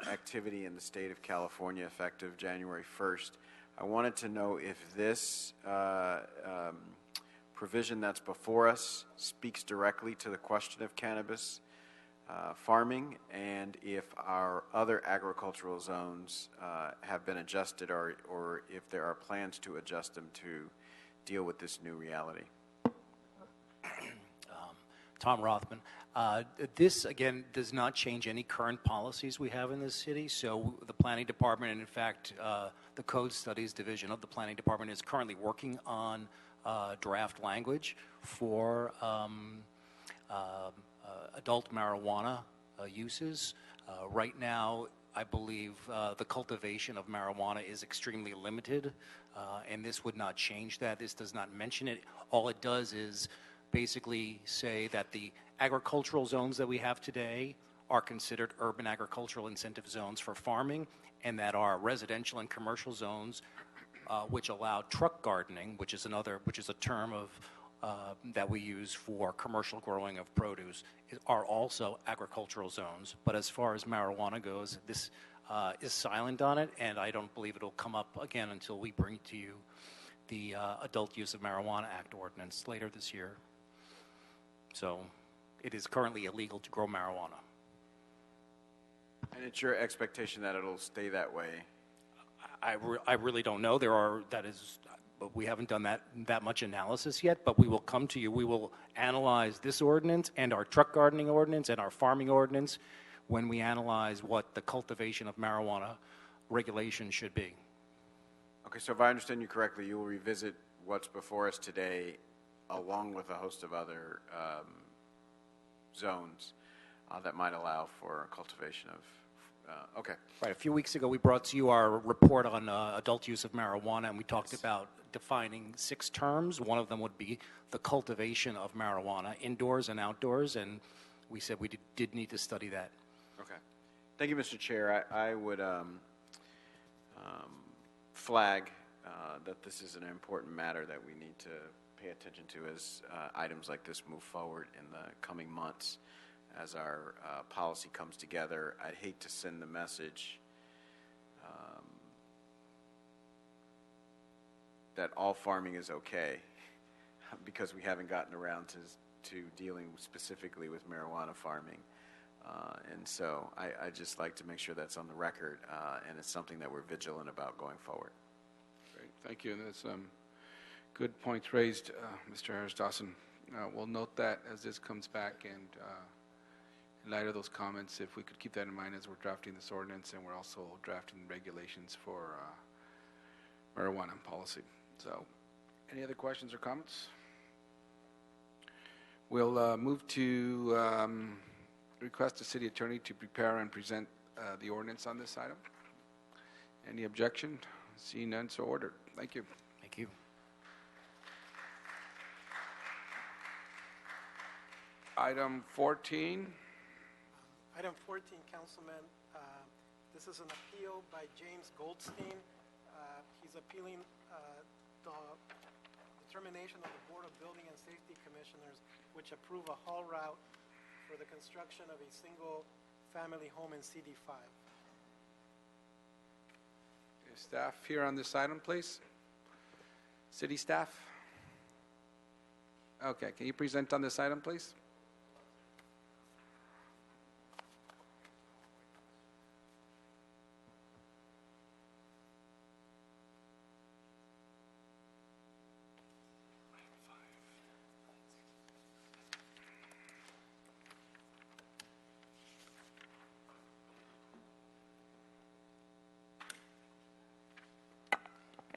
activity in the state of California effective January 1st. I wanted to know if this provision that's before us speaks directly to the question of cannabis farming, and if our other agricultural zones have been adjusted, or if there are plans to adjust them to deal with this new reality. Tom Rothman. This, again, does not change any current policies we have in this city. So the Planning Department, and in fact, the Code Studies Division of the Planning Department is currently working on draft language for adult marijuana uses. Right now, I believe the cultivation of marijuana is extremely limited, and this would not change that. This does not mention it. All it does is basically say that the agricultural zones that we have today are considered urban agricultural incentive zones for farming, and that our residential and commercial zones, which allow truck gardening, which is a term of that we use for commercial growing of produce, are also agricultural zones. But as far as marijuana goes, this is silent on it, and I don't believe it'll come up again until we bring to you the Adult Use of Marijuana Act ordinance later this year. So it is currently illegal to grow marijuana. And it's your expectation that it'll stay that way? I really don't know. But we haven't done that much analysis yet, but we will come to you. We will analyze this ordinance and our truck gardening ordinance and our farming ordinance when we analyze what the cultivation of marijuana regulation should be. Okay, so if I understand you correctly, you will revisit what's before us today along with a host of other zones that might allow for cultivation of okay. Right. A few weeks ago, we brought to you our report on adult use of marijuana, and we talked about defining 6 terms. One of them would be the cultivation of marijuana, indoors and outdoors, and we said we did need to study that. Okay. Thank you, Mr. Chair. I would flag that this is an important matter that we need to pay attention to as items like this move forward in the coming months. As our policy comes together, I'd hate to send the message that all farming is okay because we haven't gotten around to dealing specifically with marijuana farming. And so I just like to make sure that's on the record, and it's something that we're vigilant about going forward. Great, thank you. And that's good points raised, Mr. Harris-Dawson. We'll note that as this comes back, and in light of those comments, if we could keep that in mind as we're drafting this ordinance, and we're also drafting regulations for marijuana policy. So, any other questions or comments? We'll move to request the city attorney to prepare and present the ordinance on this item. Any objection? Seeing none, so ordered. Thank you. Thank you. Item 14. Item 14, Councilman, this is an appeal by James Goldstein. He's appealing the determination of the Board of Building and Safety Commissioners, which approve a haul route for the construction of a single-family home in CD5. Is staff here on this item, please? City staff? Okay, can you present on this item, please?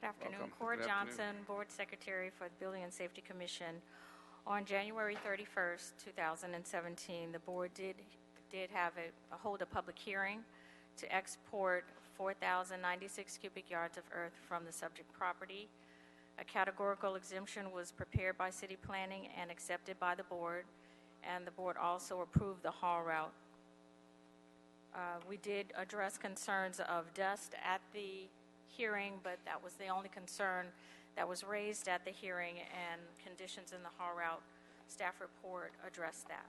Good afternoon. Welcome. Cora Good Johnson, afternoon. Board Secretary for the Building and Safety Commission. On January 31st, 2017, the board did hold a public hearing to export 4,096 cubic yards of earth from the subject property. A categorical exemption was prepared by City Planning and accepted by the board, and the board also approved the haul route. We did address concerns of dust at the hearing, but that was the only concern that was raised at the hearing, and conditions in the haul route staff report addressed that.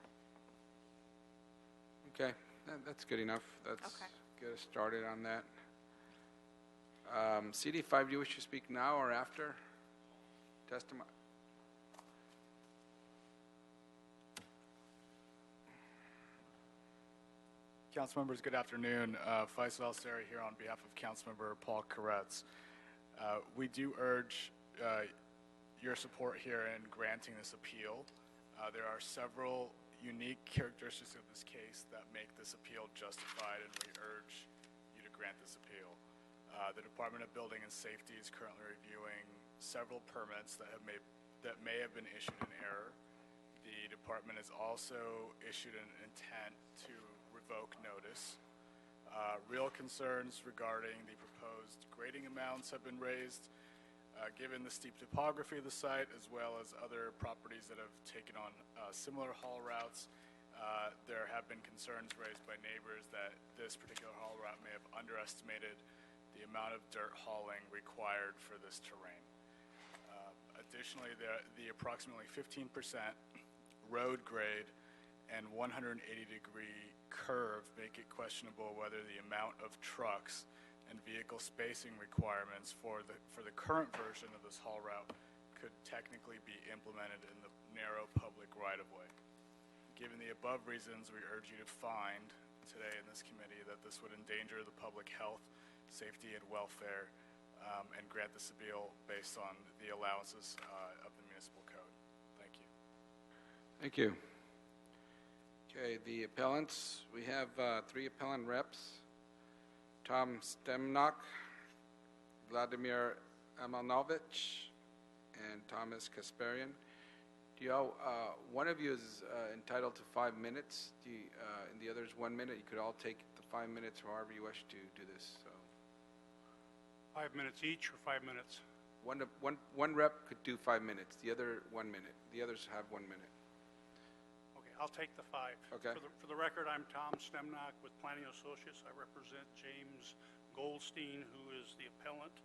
Okay, that's good enough. Let's get us started on that. CD5, do you wish to speak now or after testimony? Council members, good afternoon. Faisal Al-Sari here on behalf of Councilmember Paul Koretz. We do urge your support here in granting this appeal. There are several unique characteristics of this case that make this appeal justified, and we urge you to grant this appeal. The Department of Building and Safety is currently reviewing several permits that may have been issued in error. The department has also issued an intent to revoke notice. Real concerns regarding the proposed grading amounts have been raised, given the steep topography of the site, as well as other properties that have taken on similar haul routes. There have been concerns raised by neighbors that this particular haul route may have underestimated the amount of dirt hauling required for this terrain. Additionally, the approximately 15% road grade and 180-degree curve make it questionable whether the amount of trucks and vehicle spacing requirements for the current version of this haul route could technically be implemented in the narrow public right-of-way. Given the above reasons, we urge you to find today in this committee that this would endanger the public health, safety, and welfare, and grant this appeal based on the allowances of the municipal code. Thank you. Thank you. Okay, the appellants. We have 3 appellant reps. Tom Stemnock, Vladimir Amanovich, and Thomas Kasparian. Do y'all, one of you is entitled to 5 minutes, and the other is 1 minute. You could all take the 5 minutes however you wish to do this. So. 5 minutes each or 5 minutes? One rep could do 5 minutes, the other 1 minute. The others have 1 minute. Okay, I'll take the 5. Okay. For the record, I'm Tom Stemnock with Planning Associates. I represent James Goldstein, who is the appellant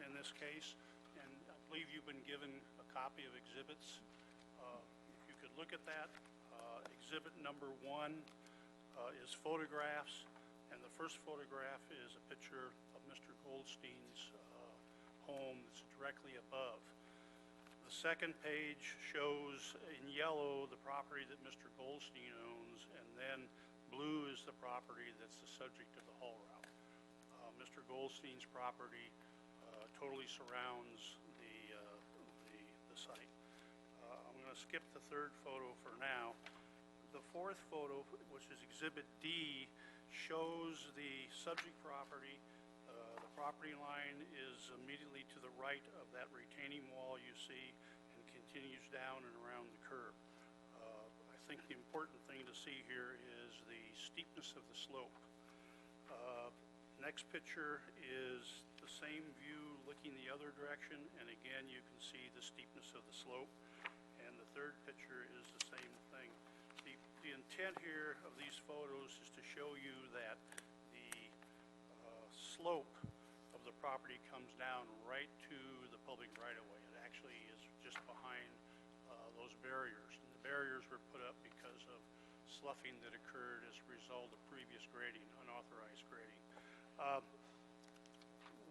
in this case, and I believe you've been given a copy of exhibits. If you could look at that, exhibit number 1 is photographs, and the first photograph is a picture of Mr. Goldstein's home that's directly above. The second page shows in yellow the property that Mr. Goldstein owns, and then blue is the property that's the subject of the haul route. Mr. Goldstein's property totally surrounds the site. I'm going to skip the third photo for now. The fourth photo, which is Exhibit D, shows the subject property. The property line is immediately to the right of that retaining wall you see and continues down and around the curb. I think the important thing to see here is the steepness of the slope. Next picture is the same view looking the other direction, and again you can see the steepness of the slope. And the third picture is the same thing. The intent here of these photos is to show you that the slope of the property comes down right to the public right-of-way. It actually is just behind those barriers. And the barriers were put up because of sloughing that occurred as a result of previous grading, unauthorized grading.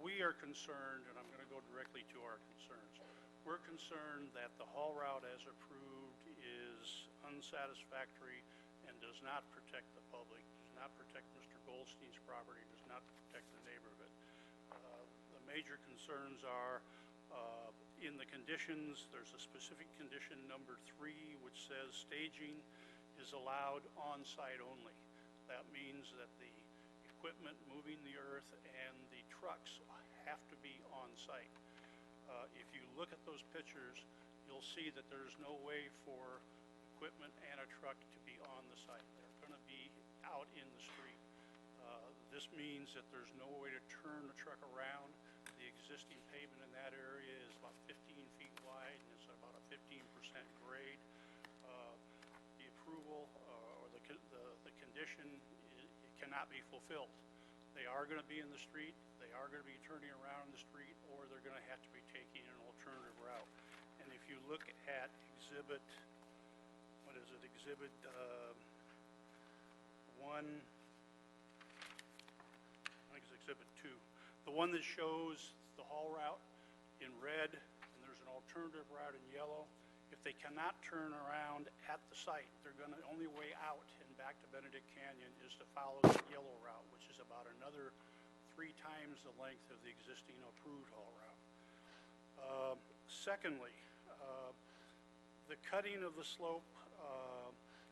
We are concerned, and I'm going to go directly to our concerns. We're concerned that the haul route as approved is unsatisfactory and does not protect the public, does not protect Mr. Goldstein's property, does not protect the neighborhood. The major concerns are in the conditions. There's a specific condition number 3 which says staging is allowed on site only. That means that the equipment moving the earth and the trucks have to be on site. If you look at those pictures, you'll see that there's no way for equipment and a truck to be on the site. They're going to be out in the street. This means that there's no way to turn the truck around. The existing pavement in that area is about 15 feet wide, and it's about a 15% grade. The approval or the condition, it cannot be fulfilled. They are going to be in the street, they are going to be turning around in the street, or they're going to have to be taking an alternative route. And if you look at exhibit, what is it, exhibit 1, I think it's exhibit 2, the one that shows the haul route in red, and there's an alternative route in yellow. If they cannot turn around at the site, they're going to, only way out and back to Benedict Canyon is to follow the yellow route, which is about another 3 times the length of the existing approved haul route. Secondly, the cutting of the slope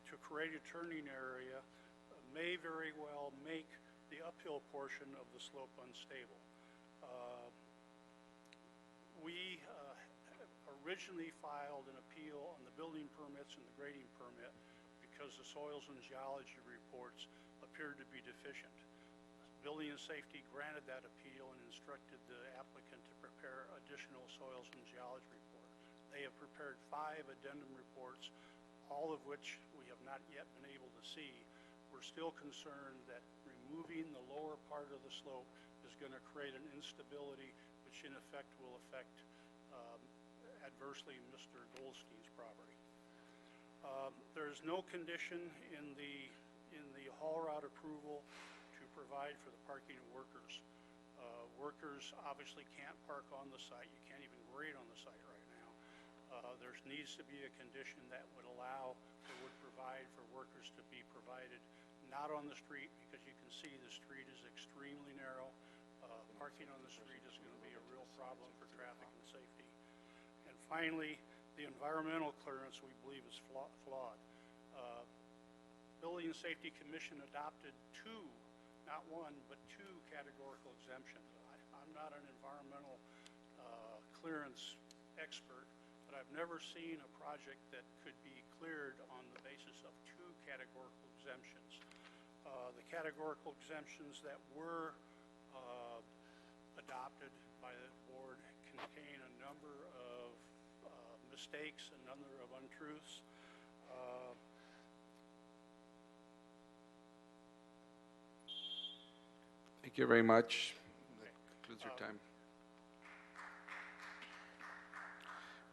to create a turning area may very well make the uphill portion of the slope unstable. We originally filed an appeal on the building permits and the grading permit because the soils and geology reports appeared to be deficient. Building and Safety granted that appeal and instructed the applicant to prepare additional soils and geology report. They have prepared 5 addendum reports, all of which we have not yet been able to see. We're still concerned that removing the lower part of the slope is going to create an instability, which in effect will affect adversely Mr. Goldstein's property. There's no condition in the haul route approval to provide for the parking of workers. Workers obviously can't park on the site. You can't even grade on the site right now. There needs to be a condition that would provide for workers to be provided not on the street, because you can see the street is extremely narrow. Parking on the street is going to be a real problem for traffic and safety. And finally, the environmental clearance we believe is flawed. Building and Safety Commission adopted 2, not 1, but 2 categorical exemptions. I'm not an environmental clearance expert, but I've never seen a project that could be cleared on the basis of 2 categorical exemptions. The categorical exemptions that were adopted by the board contain a number of mistakes, a number of untruths. Thank you very much. That concludes your time.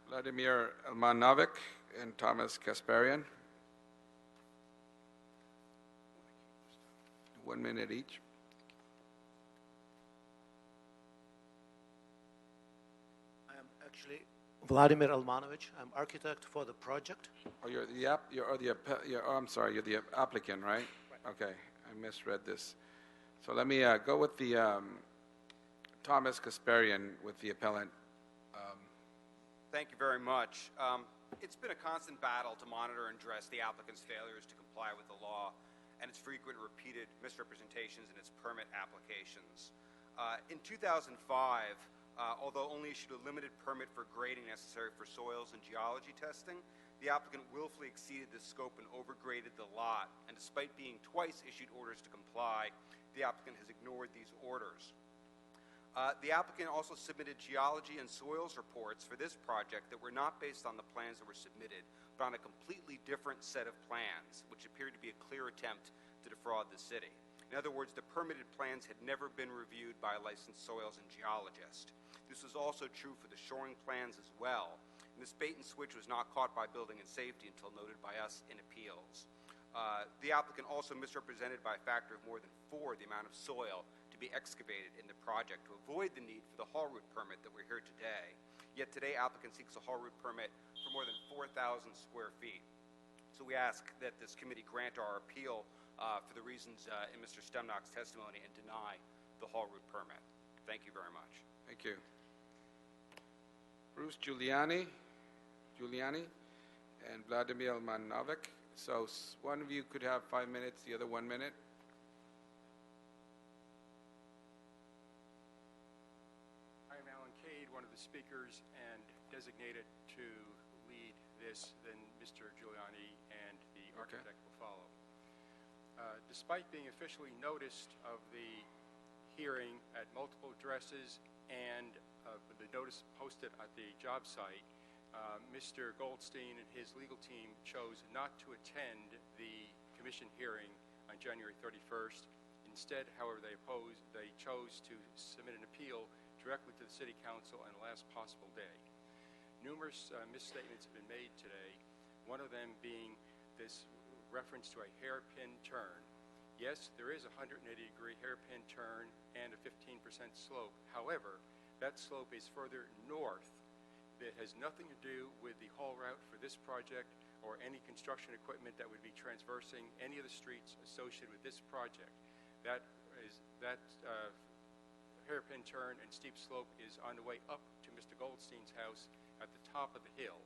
Vladimir Elmanovic and Thomas Kasparian. 1 minute each. I am actually Vladimir Elmanovich. I'm architect for the project. Oh, you're the applicant, right? Okay, I misread this. So let me go with the Thomas Kasparian with the appellant. Thank you very much. It's been a constant battle to monitor and address the applicant's failures to comply with the law and its frequent repeated misrepresentations in its permit applications. In 2005, although only issued a limited permit for grading necessary for soils and geology testing, the applicant willfully exceeded the scope and overgraded the lot, and despite being twice issued orders to comply, the applicant has ignored these orders. The applicant also submitted geology and soils reports for this project that were not based on the plans that were submitted, but on a completely different set of plans, which appeared to be a clear attempt to defraud the city. In other words, the permitted plans had never been reviewed by a licensed soils and geologist. This was also true for the shoring plans as well. And this bait and switch was not caught by Building and Safety until noted by us in appeals. The applicant also misrepresented by a factor of more than 4 the amount of soil to be excavated in the project to avoid the need for the haul route permit that we're here today. Yet today, applicant seeks a haul route permit for more than 4,000 square feet. So we ask that this committee grant our appeal for the reasons in Mr. Stemnock's testimony and deny the haul route permit. Thank you very much. Thank you. Bruce Giuliani and Vladimir Elmanovic. So one of you could have 5 minutes, the other 1 minute. I am Alan Cade, one of the speakers, and designated to lead this. Then Mr. Giuliani and the architect will follow. Despite being officially noticed of the hearing at multiple addresses and the notice posted at the job site, Mr. Goldstein and his legal team chose not to attend the commission hearing on January 31st. Instead, however, they chose to submit an appeal directly to the City Council on the last possible day. Numerous misstatements have been made today, one of them being this reference to a hairpin turn. Yes, there is a 180-degree hairpin turn and a 15% slope. However, that slope is further north. It has nothing to do with the haul route for this project or any construction equipment that would be traversing any of the streets associated with this project. That hairpin turn and steep slope is on the way up to Mr. Goldstein's house at the top of the hill.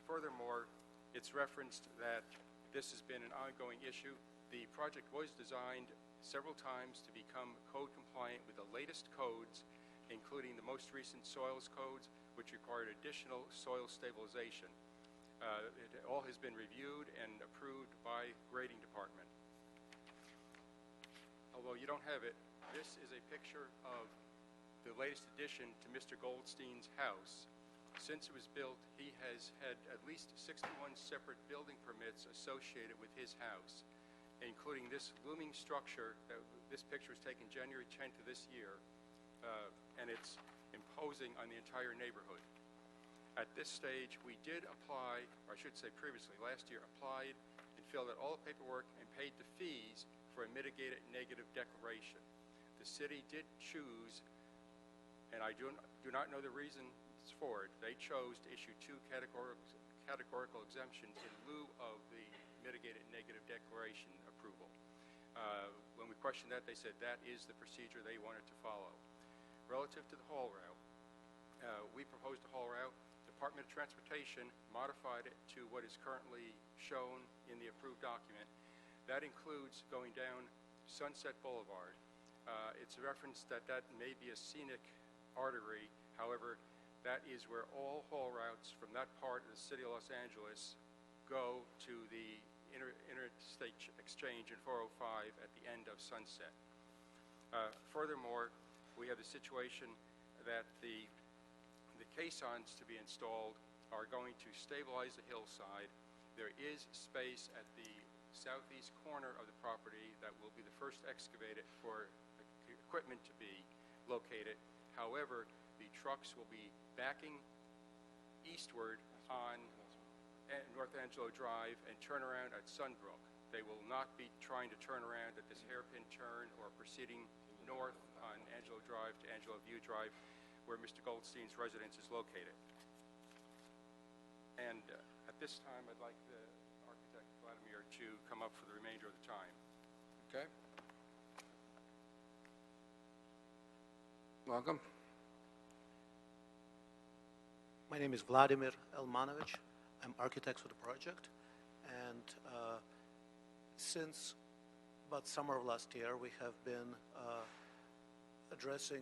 Furthermore, it's referenced that this has been an ongoing issue. The project was designed several times to become code compliant with the latest codes, including the most recent soils codes, which required additional soil stabilization. It all has been reviewed and approved by grading department. although you don't have it, this is a picture of the latest addition to Mr. Goldstein's house. Since it was built, he has had at least 61 separate building permits associated with his house, including this looming structure. This picture was taken January 10th of this year, and it's imposing on the entire neighborhood. At this stage, we did apply, or I should say previously, last year, applied and filled out all the paperwork and paid the fees for a mitigated negative declaration. The city did choose, and I do not know the reasons for it, they chose to issue two categorical exemptions in lieu of the mitigated negative declaration approval. When we questioned that, they said that is the procedure they wanted to follow. Relative to the haul route, we proposed a haul route. Department of Transportation modified it to what is currently shown in the approved document. That includes going down Sunset Boulevard. It's a reference that may be a scenic artery. However, that is where all haul routes from that part of the city of Los Angeles go to the interstate exchange in 405 at the end of Sunset. Furthermore, we have the situation that the caissons to be installed are going to stabilize the hillside. There is space at the southeast corner of the property that will be the first excavated for equipment to be located. However, the trucks will be backing eastward on North Angelo Drive and turn around at Sunbrook. They will not be trying to turn around at this hairpin turn or proceeding north on Angelo Drive to Angelo View Drive, where Mr. Goldstein's residence is located. And at this time, I'd like the architect, Vladimir, to come up for the remainder of the time. Okay. Welcome. My name is Vladimir Elmanovich. I'm architect for the project. And since about summer of last year, we have been addressing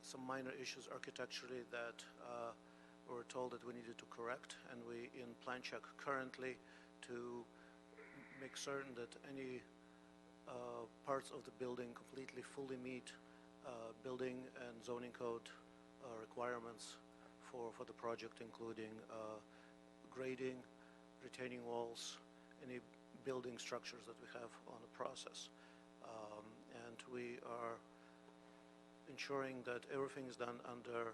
some minor issues architecturally that we were told that we needed to correct. And we in plan check currently to make certain that any parts of the building completely fully meet building and zoning code requirements for the project, including grading, retaining walls, any building structures that we have on the process. And we are ensuring that everything is done under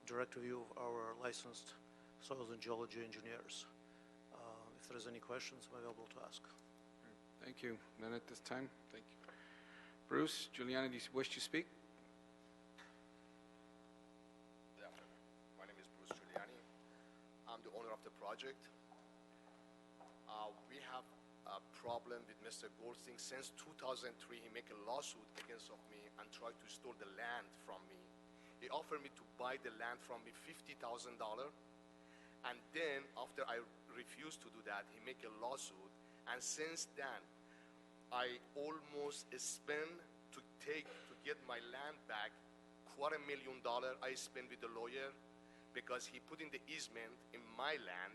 direct review of our licensed soils and geology engineers. If there's any questions, I'm available to ask. Thank you. None at this time. Thank you. Bruce, Giuliani, do you wish to speak? Good afternoon. My name is Bruce Giuliani. I'm the owner of the project. We have a problem with Mr. Goldstein. Since 2003, he made a lawsuit against of me and tried to steal the land from me. He offered me to buy the land from me $50,000. And then, after I refused to do that, he made a lawsuit. And since then, I almost spent to get my land back $250,000 I spent with the lawyer because he put in the easement in my land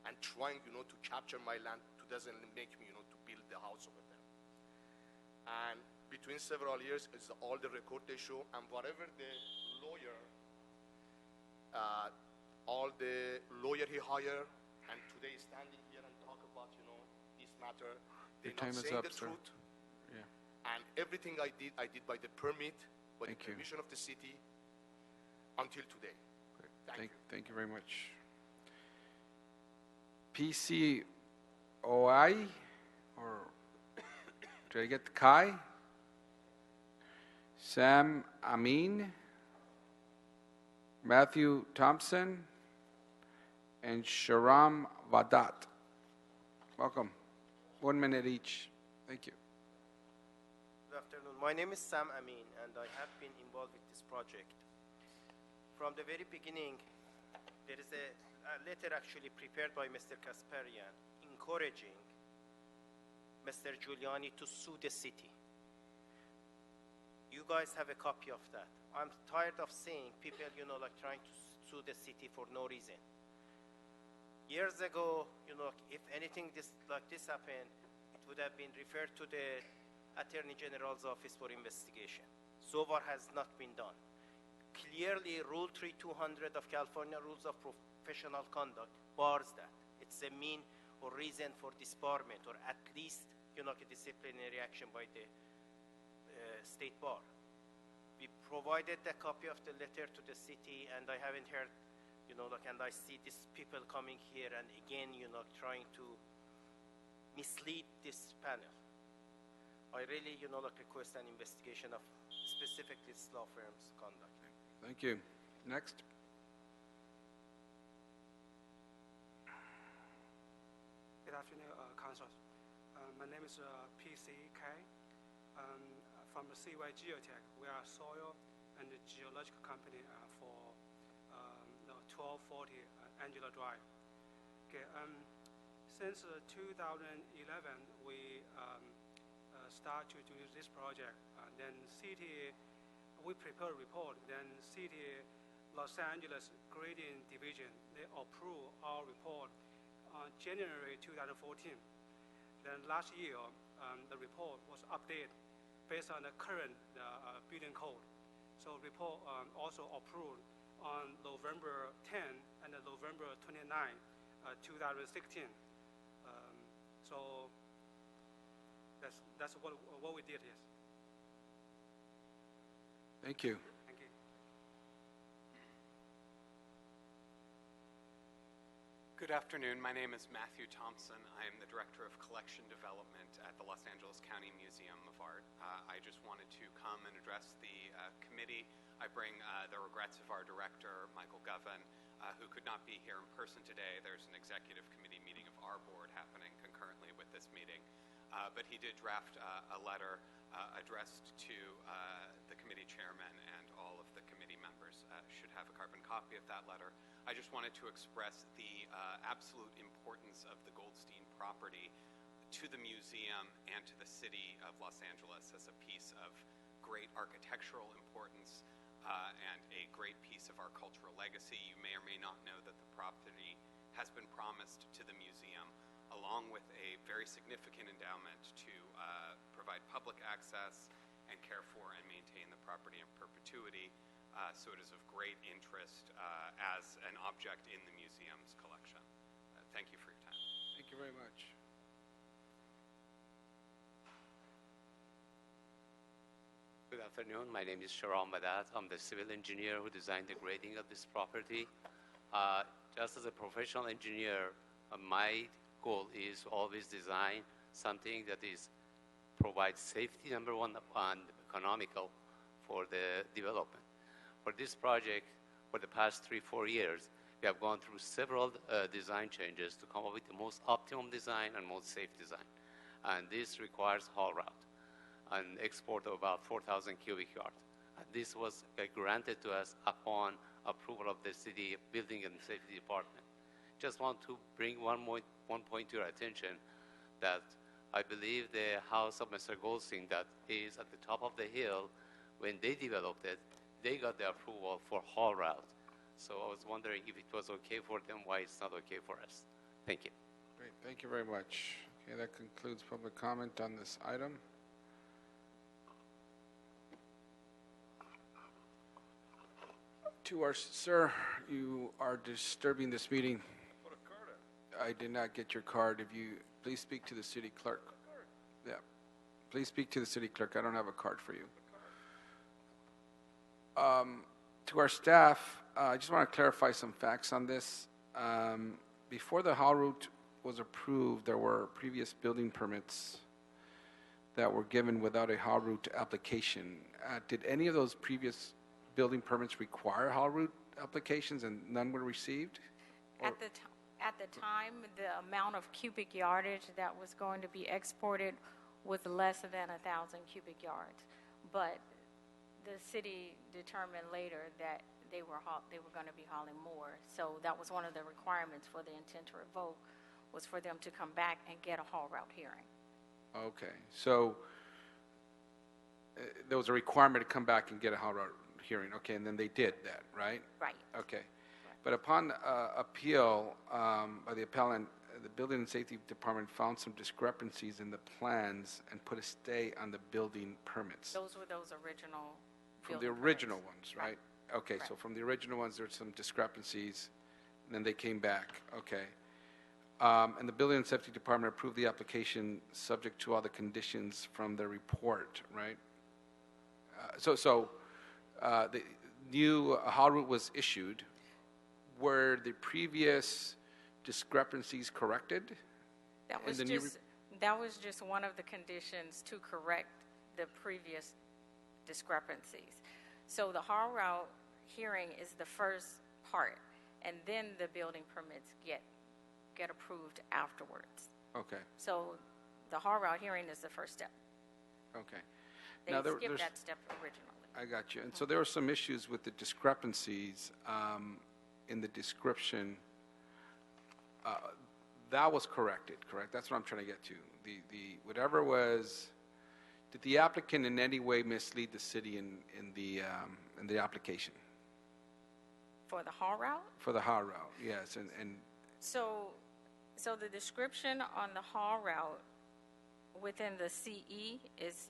and trying, to capture my land doesn't make me, to build the house over there. And between several years, it's all the record they show, and whatever the lawyer, all the lawyer he hired, and today standing here and talk about, this matter, they're not saying the truth. Yeah. And everything I did by the permit, by the permission of the city, until today. Thank you very much. PCOI, or did I get the Kai? Sam Amin, Matthew Thompson, and Sharam Vadat. Welcome. 1 minute each. Thank you. Good afternoon. My name is Sam Amin, and I have been involved with this project. From the very beginning, there is a letter actually prepared by Mr. Kasparian encouraging Mr. Giuliani to sue the city. You guys have a copy of that. I'm tired of seeing people, trying to sue the city for no reason. Years ago, if anything like this happened, it would have been referred to the Attorney General's office for investigation. So far has not been done. Clearly, Rule 3200 of California Rules of Professional Conduct bars that. It's a mean or reason for disbarment, or at least, a disciplinary action by the State Bar. We provided a copy of the letter to the city, and I haven't heard, and I see these people coming here and again, trying to mislead this panel. I really, request an investigation of specifically this law firm's conduct. Thank you. Next. Good afternoon, councilors. My name is PCK. From the CY Geotech. We are a soil and geological company for 1240 Angela Drive. Okay, since 2011, we start to do this project. Then city, we prepare a report. Then city Los Angeles Grading Division, they approve our report on January 2014. Then last year, the report was updated based on the current building code. So report also approved on November 10 and November 29, 2016. So that's what we did here. Thank you. Thank you. Good afternoon. My name is Matthew Thompson. I am the Director of Collection Development at the Los Angeles County Museum of Art. I just wanted to come and address the committee. I bring the regrets of our director, Michael Govan, who could not be here in person today. There's an executive committee meeting of our board happening concurrently with this meeting. But he did draft a letter addressed to the committee chairman, and all of the committee members should have a carbon copy of that letter. I just wanted to express the absolute importance of the Goldstein property to the museum and to the city of Los Angeles as a piece of great architectural importance and a great piece of our cultural legacy. You may or may not know that the property has been promised to the museum, along with a very significant endowment to provide public access and care for and maintain the property in perpetuity. So it is of great interest as an object in the museum's collection. Thank you for your time. Thank you very much. Good afternoon. My name is Sharon Badat. I'm the civil engineer who designed the grading of this property. Just as a professional engineer, my goal is to always design something that provides safety, number one, and economical for the development. For this project, for the past 3-4 years, we have gone through several design changes to come up with the most optimum design and most safe design. And this requires haul route, an export of about 4,000 cubic yards. And this was granted to us upon approval of the city building and safety department. Just want to bring one point to your attention that I believe the house of Mr. Goldstein that is at the top of the hill, when they developed it, they got the approval for haul route. So I was wondering if it was okay for them, why it's not okay for us. Thank you. Great, thank you very much. Okay, that concludes public comment on this item. Sir, you are disturbing this meeting. I did not get your card. If you please speak to the city clerk. Yeah, please speak to the city clerk. I don't have a card for you. To our staff, I just want to clarify some facts on this. Before the haul route was approved, there were previous building permits that were given without a haul route application. Did any of those previous building permits require haul route applications and none were received? At the time, the amount of cubic yardage that was going to be exported was less than 1,000 cubic yards. But the city determined later that they were going to be hauling more. So that was one of the requirements for the intent to revoke, was for them to come back and get a haul route hearing. Okay, so there was a requirement to come back and get a haul route hearing. Okay, and then they did that, right? Right. Okay. But upon appeal by the appellant, the Building and Safety Department found some discrepancies in the plans and put a stay on the building permits. Those were those original From the building original permits. ones, right? Okay, so from the original ones, there's some discrepancies, and then they came back, okay. And the Building and Safety Department approved the application subject to all the conditions from the report, right? The new haul route was issued. Were the previous discrepancies corrected? That was just one of the conditions to correct the previous discrepancies. So the haul route hearing is the first part, and then the building permits get approved afterwards. Okay, So the haul route hearing is the first step. okay. They Now, skipped that step originally. I got you. And so there were some issues with the discrepancies in the description. That was corrected, correct? That's what I'm trying to get to. Whatever was, did the applicant in any way mislead the city in the application? For the haul route? For the haul route, yes. And So the description on the haul route within the CE is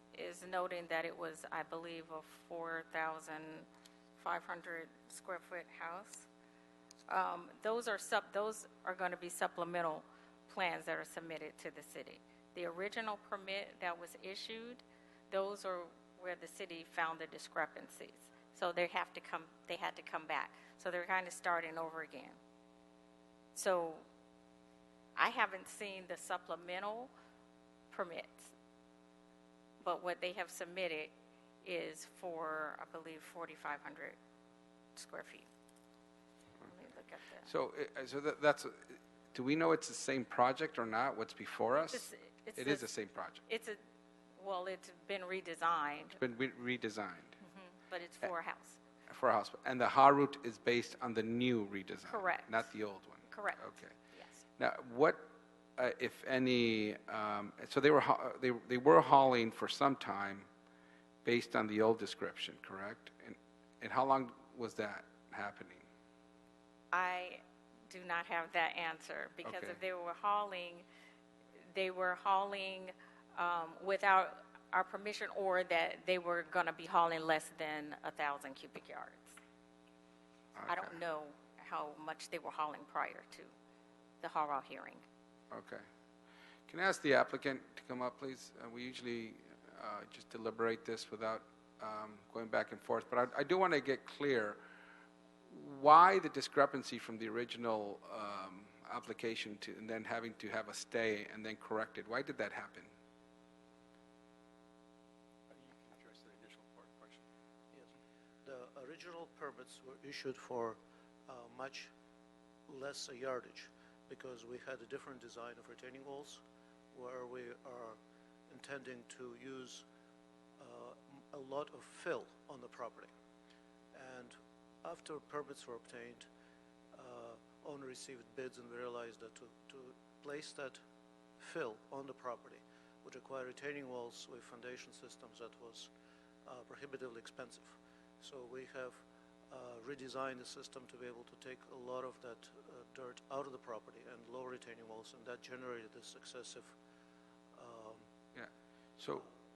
noting that it was, I believe, a 4,500 square foot house. Those are going to be supplemental plans that are submitted to the city. The original permit that was issued, those are where the city found the discrepancies. So they had to come back. So they're kind of starting over again. So I haven't seen the supplemental permits, but what they have submitted is for, I believe, 4,500 square feet. Let me look at that. so that's, do we know it's the same project or not, what's before us? It is the same project. It's been redesigned. It's been redesigned. But it's for a house. For a house. And the haul route is based on the new redesign? Correct. Not the old one? Correct. Okay. Yes. Now, what, if any, so they were hauling for some time based on the old description, correct? And how long was that happening? I do not have that answer because Okay. if they were hauling without our permission, or that they were going to be hauling less than 1,000 cubic yards. I don't know how much they were hauling prior to the haul route hearing. Okay. Can I ask the applicant to come up, please? We usually just deliberate this without going back and forth, but I do want to get clear why the discrepancy from the original application to and then having to have a stay and then corrected. Why did that happen? You can address the initial part of the question. Yes. The original permits were issued for much less yardage because we had a different design of retaining walls where we are intending to use a lot of fill on the property. And after permits were obtained, owner received bids and we realized that to place that fill on the property would require retaining walls with foundation systems that was prohibitively expensive. So we have redesigned the system to be able to take a lot of that dirt out of the property and lower retaining walls, and that generated this excessive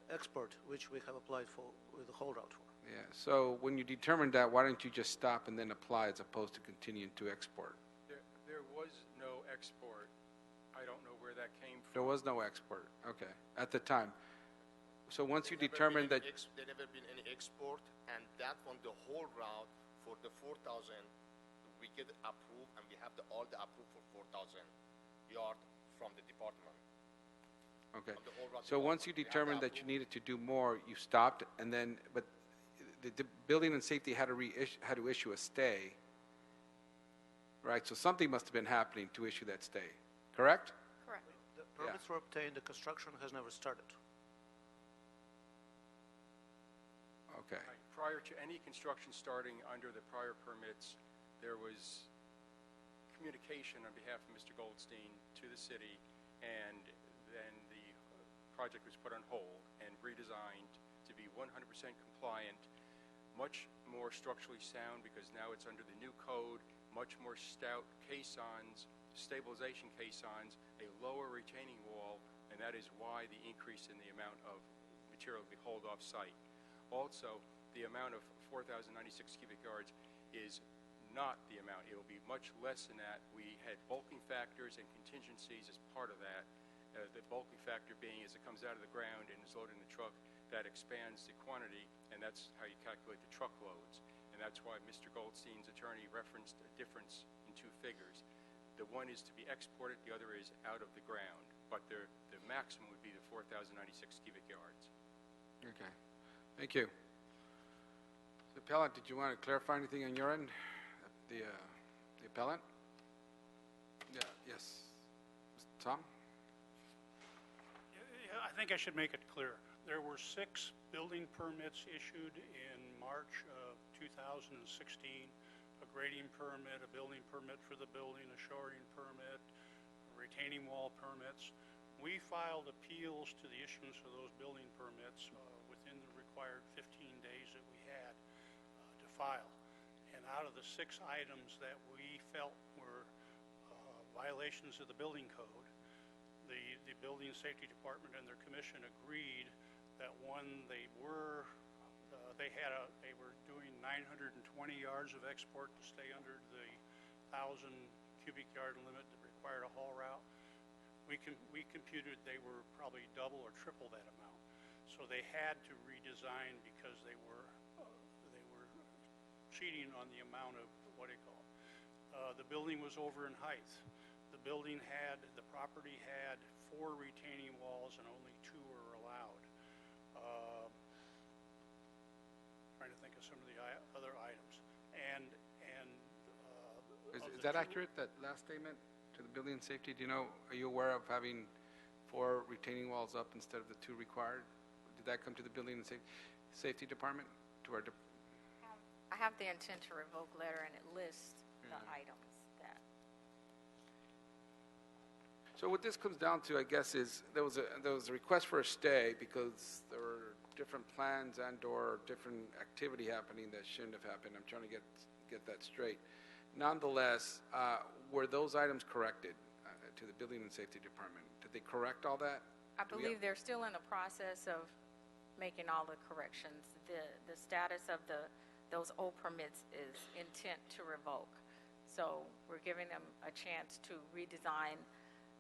export, which we have applied for with the haul route for. Yeah. So when you determined that, why don't you just stop and then apply as opposed to continuing to export? There was no export. I don't know where that came from. There was no export. Okay. At the time. So once you determined that there never been any export, and that one, the whole route for the 4,000, we get approved, and we have all the approved for 4,000 yard from the department. Okay. From the whole route So once you determined that you needed to do more, you stopped, and then, but the building and safety had to issue a stay, right? So something must have been happening to issue that stay, correct? Correct. The permits were obtained, the construction has never started. Okay. Prior to any construction starting under the prior permits, there was communication on behalf of Mr. Goldstein to the city, and then the project was put on hold and redesigned to be 100% compliant, much more structurally sound because now it's under the new code, much more stout caissons, stabilization caissons, a lower retaining wall, and that is why the increase in the amount of material we hold off-site. Also, the amount of 4,096 cubic yards is not the amount. It will be much less than that. We had bulking factors and contingencies as part of that. The bulking factor being as it comes out of the ground and is loaded in the truck, that expands the quantity, and that's how you calculate the truck loads. And that's why Mr. Goldstein's attorney referenced a difference in two figures. The one is to be exported, the other is out of the ground. But the maximum would be the 4,096 cubic yards. Okay. Thank you. The appellant, did you want to clarify anything on your end? The appellant? Yeah, yes. Mr. Tom? Yeah, I think I should make it clear. There were 6 building permits issued in March of 2016, a grading permit, a building permit for the building, a shoring permit, retaining wall permits. We filed appeals to the issuance of those building permits within the required 15 days that we had to file. And out of the 6 items that we felt were violations of the building code, the Building Safety Department and their commission agreed that one, they were doing 920 yards of export to stay under the 1,000 cubic yard limit that required a haul route. We computed they were probably double or triple that amount. So they had to redesign because they were cheating on the amount of what they call it. The building was over in height. The property had 4 retaining walls and only 2 were allowed. Trying to think of some of the other items. Is that accurate, that last statement to the building safety? Do you know, are you aware of having 4 retaining walls up instead of the 2 required? Did that come to the building and safety department? I have the intent to revoke letter, and it lists the items that. So what this comes down to, I guess, is there was a request for a stay because there were different plans and/or different activity happening that shouldn't have happened. I'm trying to get that straight. Nonetheless, were those items corrected to the Building and Safety Department? Did they correct all that? I believe they're still in the process of making all the corrections. The status of those old permits is intent to revoke. So we're giving them a chance to redesign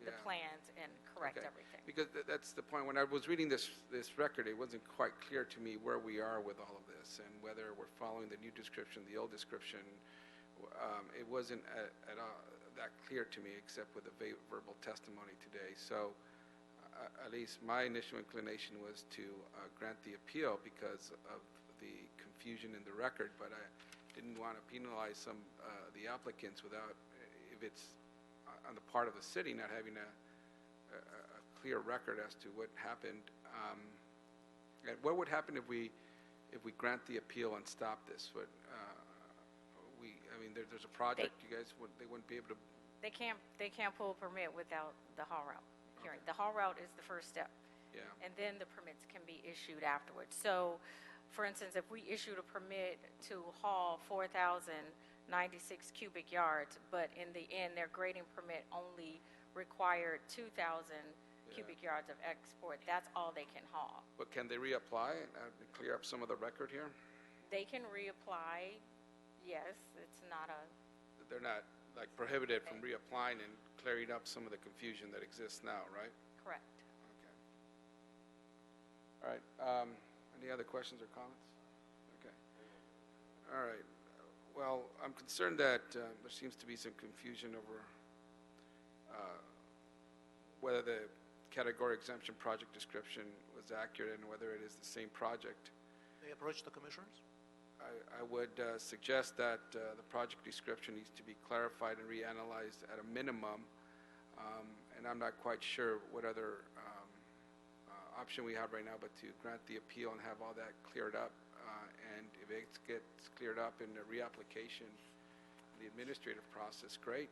the plans and correct everything. Because that's the point. When I was reading this record, it wasn't quite clear to me where we are with all of this and whether we're following the new description, the old description. It wasn't at all that clear to me except with the verbal testimony today. So at least my initial inclination was to grant the appeal because of the confusion in the record, but I didn't want to penalize the applicants without, if it's on the part of the city not having a clear record as to what happened. And what would happen if we grant the appeal and stop this? There's a project. They wouldn't be able to. They can't pull a permit without the haul route hearing. The haul route is the first step. Yeah. And then the permits can be issued afterwards. So, for instance, if we issued a permit to haul 4,096 cubic yards, but in the end their grading permit only required 2,000 cubic yards of export, that's all they can haul. But can they reapply and clear up some of the record here? They can reapply, yes. It's not a... They're not like prohibited from reapplying and clearing up some of the confusion that exists now, right? Correct. Okay. All right. Any other questions or comments? Okay. All right. Well, I'm concerned that there seems to be some confusion over whether the category exemption project description was accurate and whether it is the same project. They approach the commissioners? I would suggest that the project description needs to be clarified and reanalyzed at a minimum, and I'm not quite sure what other option we have right now but to grant the appeal and have all that cleared up, and if it gets cleared up in the reapplication, the administrative process, great.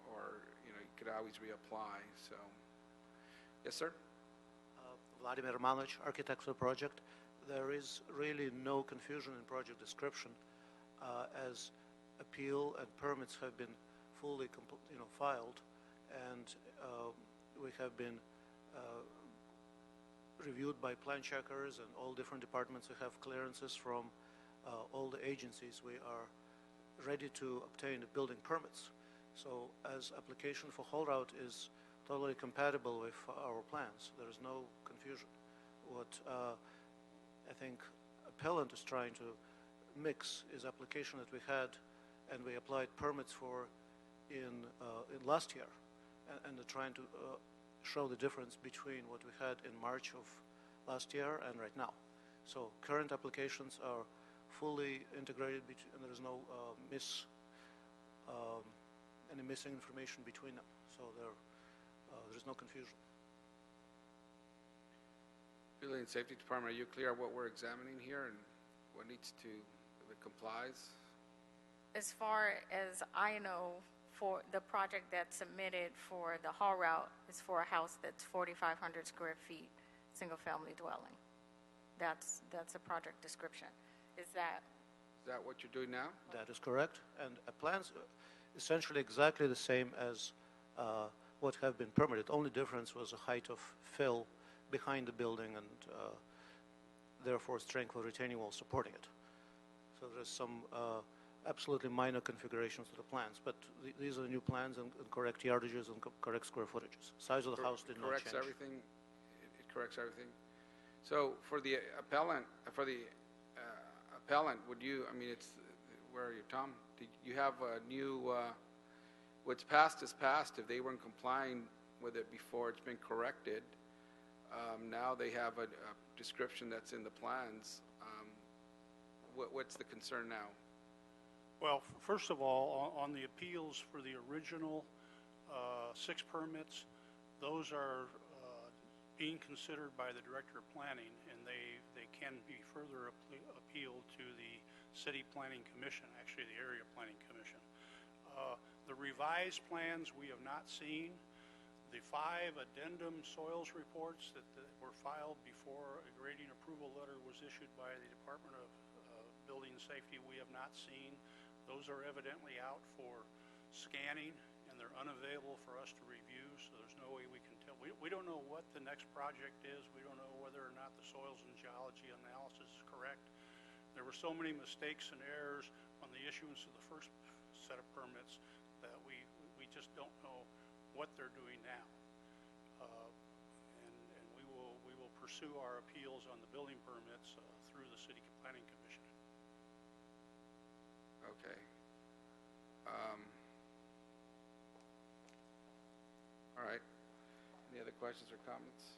Or you could always reapply. So, yes, sir. Vladimir Manich, architect of the project. There is really no confusion in project description, as appeal and permits have been fully filed, and we have been reviewed by plan checkers and all different departments. We have clearances from all the agencies. We are ready to obtain the building permits. So as application for haul route is totally compatible with our plans, there is no confusion. What I think Appellant is trying to mix is application that we had and we applied permits for in last year, and they're trying to show the difference between what we had in March of last year and right now. So current applications are fully integrated, and there is no any missing information between them. So there's no confusion. Building and Safety Department, are you clear on what we're examining here and what needs to, if it complies? As far as I know, for the project that's submitted for the haul route is for a house that's 4,500 square feet, single-family dwelling. That's a project description. Is that what you're doing now? That is correct, and plans essentially exactly the same as what have been permitted. Only difference was the height of fill behind the building and therefore strength of retaining wall supporting it. So there's some absolutely minor configurations to the plans, but these are the new plans and correct yardages and correct square footages. Size of the house did not change. Corrects everything. It corrects everything. So for the appellant, would you? I mean, where are you, Tom? Did you have a new? What's passed is passed. If they weren't complying with it before, it's been corrected. Now they have a description that's in the plans. What's the concern now? Well, first of all, on the appeals for the original 6 permits, those are being considered by the Director of Planning, and they can be further appealed to the City Planning Commission, actually the Area Planning Commission. The revised plans we have not seen. The 5 addendum soils reports that were filed before a grading approval letter was issued by the Department of Building and Safety we have not seen. Those are evidently out for scanning, and they're unavailable for us to review, so there's no way we can tell. We don't know what the next project is. We don't know whether or not the soils and geology analysis is correct. There were so many mistakes and errors on the issuance of the first set of permits that we just don't know what they're doing now. And we will pursue our appeals on the building permits through the City Planning Commission. Okay. All right. Any other questions or comments?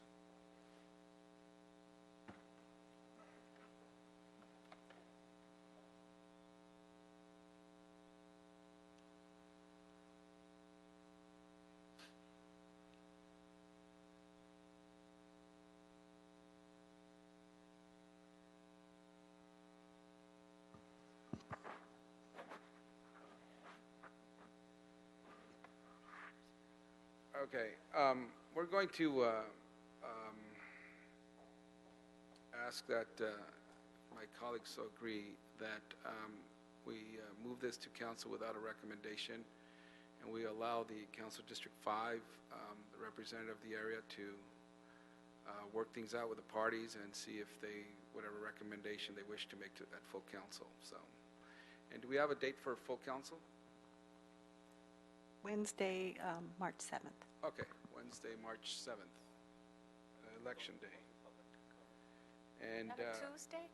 Okay, we're going to ask that my colleagues so agree that we move this to council without a recommendation, and we allow the Council District 5, the representative of the area, to work things out with the parties and see if whatever recommendation they wish to make at full council. So, and do we have a date for full council? Wednesday, March 7th. Okay, Wednesday, March 7th, Election Day. And not a Tuesday?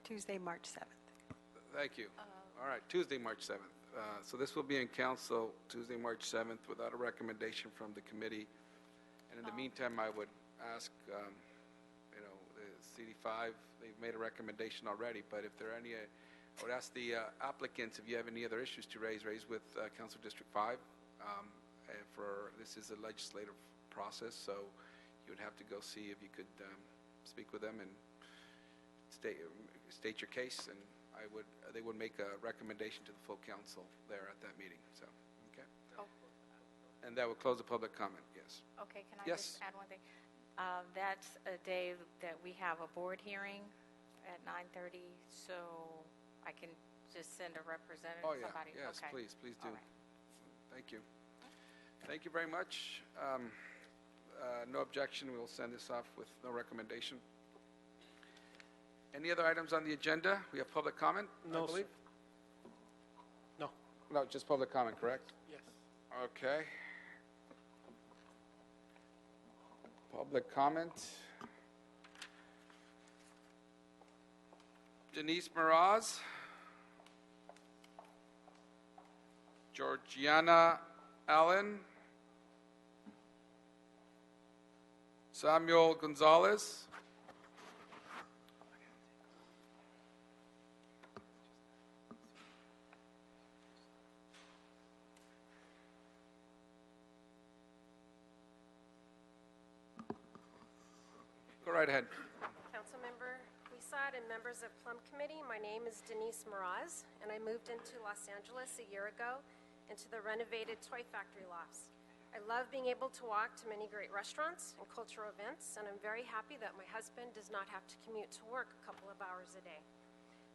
Tuesday, March 7th. Thank you. All right, Tuesday, March 7th. So this will be in council Tuesday, March 7th, without a recommendation from the committee. And in the meantime, I would ask, the CD5, they've made a recommendation already, but if there are any, I would ask the applicants if you have any other issues to raise with Council District 5. This is a legislative process, so you would have to go see if you could speak with them and state your case, and they would make a recommendation to the full council there at that meeting. So, okay. Oh. And that would close the public comment. Yes. Okay. Can I Yes. just add one thing? That's a day that we have a board hearing at 9:30, so I can just send a representative, Oh, yeah, somebody? yes, Okay. please do. All right. Thank you. Thank you very much. No objection, we'll send this off with no recommendation. Any other items on the agenda? We have public comment, I No, believe? sir. No. No, just public comment, correct? Yes. Okay. Public comment. Denise Meraz. Georgiana Allen. Samuel Gonzalez. Go right ahead. Councilmember Huizar and members of Plum Committee, my name is Denise Meraz, and I moved into Los Angeles a year ago into the renovated Toy Factory lofts. I love being able to walk to many great restaurants and cultural events, and I'm very happy that my husband does not have to commute to work a couple of hours a day.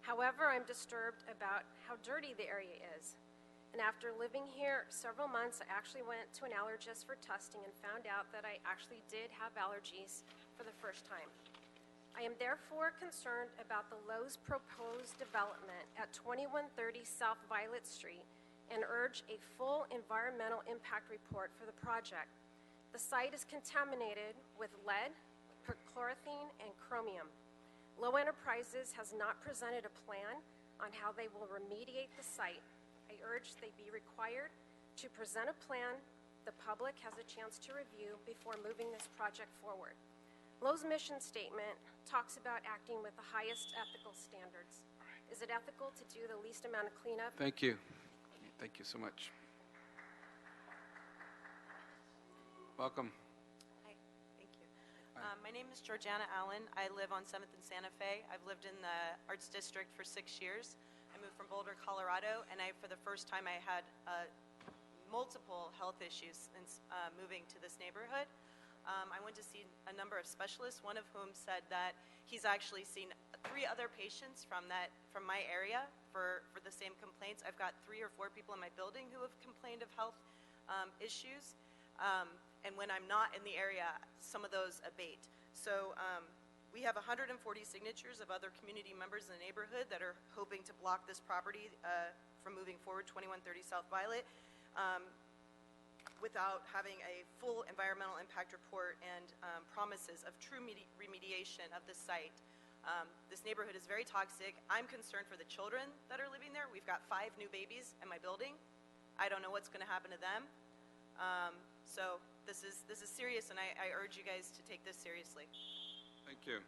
However, I'm disturbed about how dirty the area is. And after living here several months, I actually went to an allergist for testing and found out that I actually did have allergies for the first time. I am therefore concerned about the Lowe's proposed development at 2130 South Violet Street and urge a full environmental impact report for the project. The site is contaminated with lead, perchlorothene, and chromium. Lowe Enterprises has not presented a plan on how they will remediate the site. I urge they be required to present a plan the public has a chance to review before moving this project forward. Lowe's mission statement talks about acting with the highest ethical standards. Is it ethical to do the least amount of cleanup? Thank you. Thank you so much. Welcome. Hi, thank you. My name is Georgiana Allen. I live on 7th and Santa Fe. I've lived in the Arts District for 6 years. I moved from Boulder, Colorado, and for the first time I had multiple health issues since moving to this neighborhood. I went to see a number of specialists, one of whom said that he's actually seen 3 other patients from my area for the same complaints. I've got 3 or 4 people in my building who have complained of health issues. And when I'm not in the area, some of those abate. So we have 140 signatures of other community members in the neighborhood that are hoping to block this property from moving forward, 2130 South Violet, without having a full environmental impact report and promises of true remediation of the site. This neighborhood is very toxic. I'm concerned for the children that are living there. We've got 5 new babies in my building. I don't know what's going to happen to them. So this is serious, and I urge you guys to take this seriously. Thank you.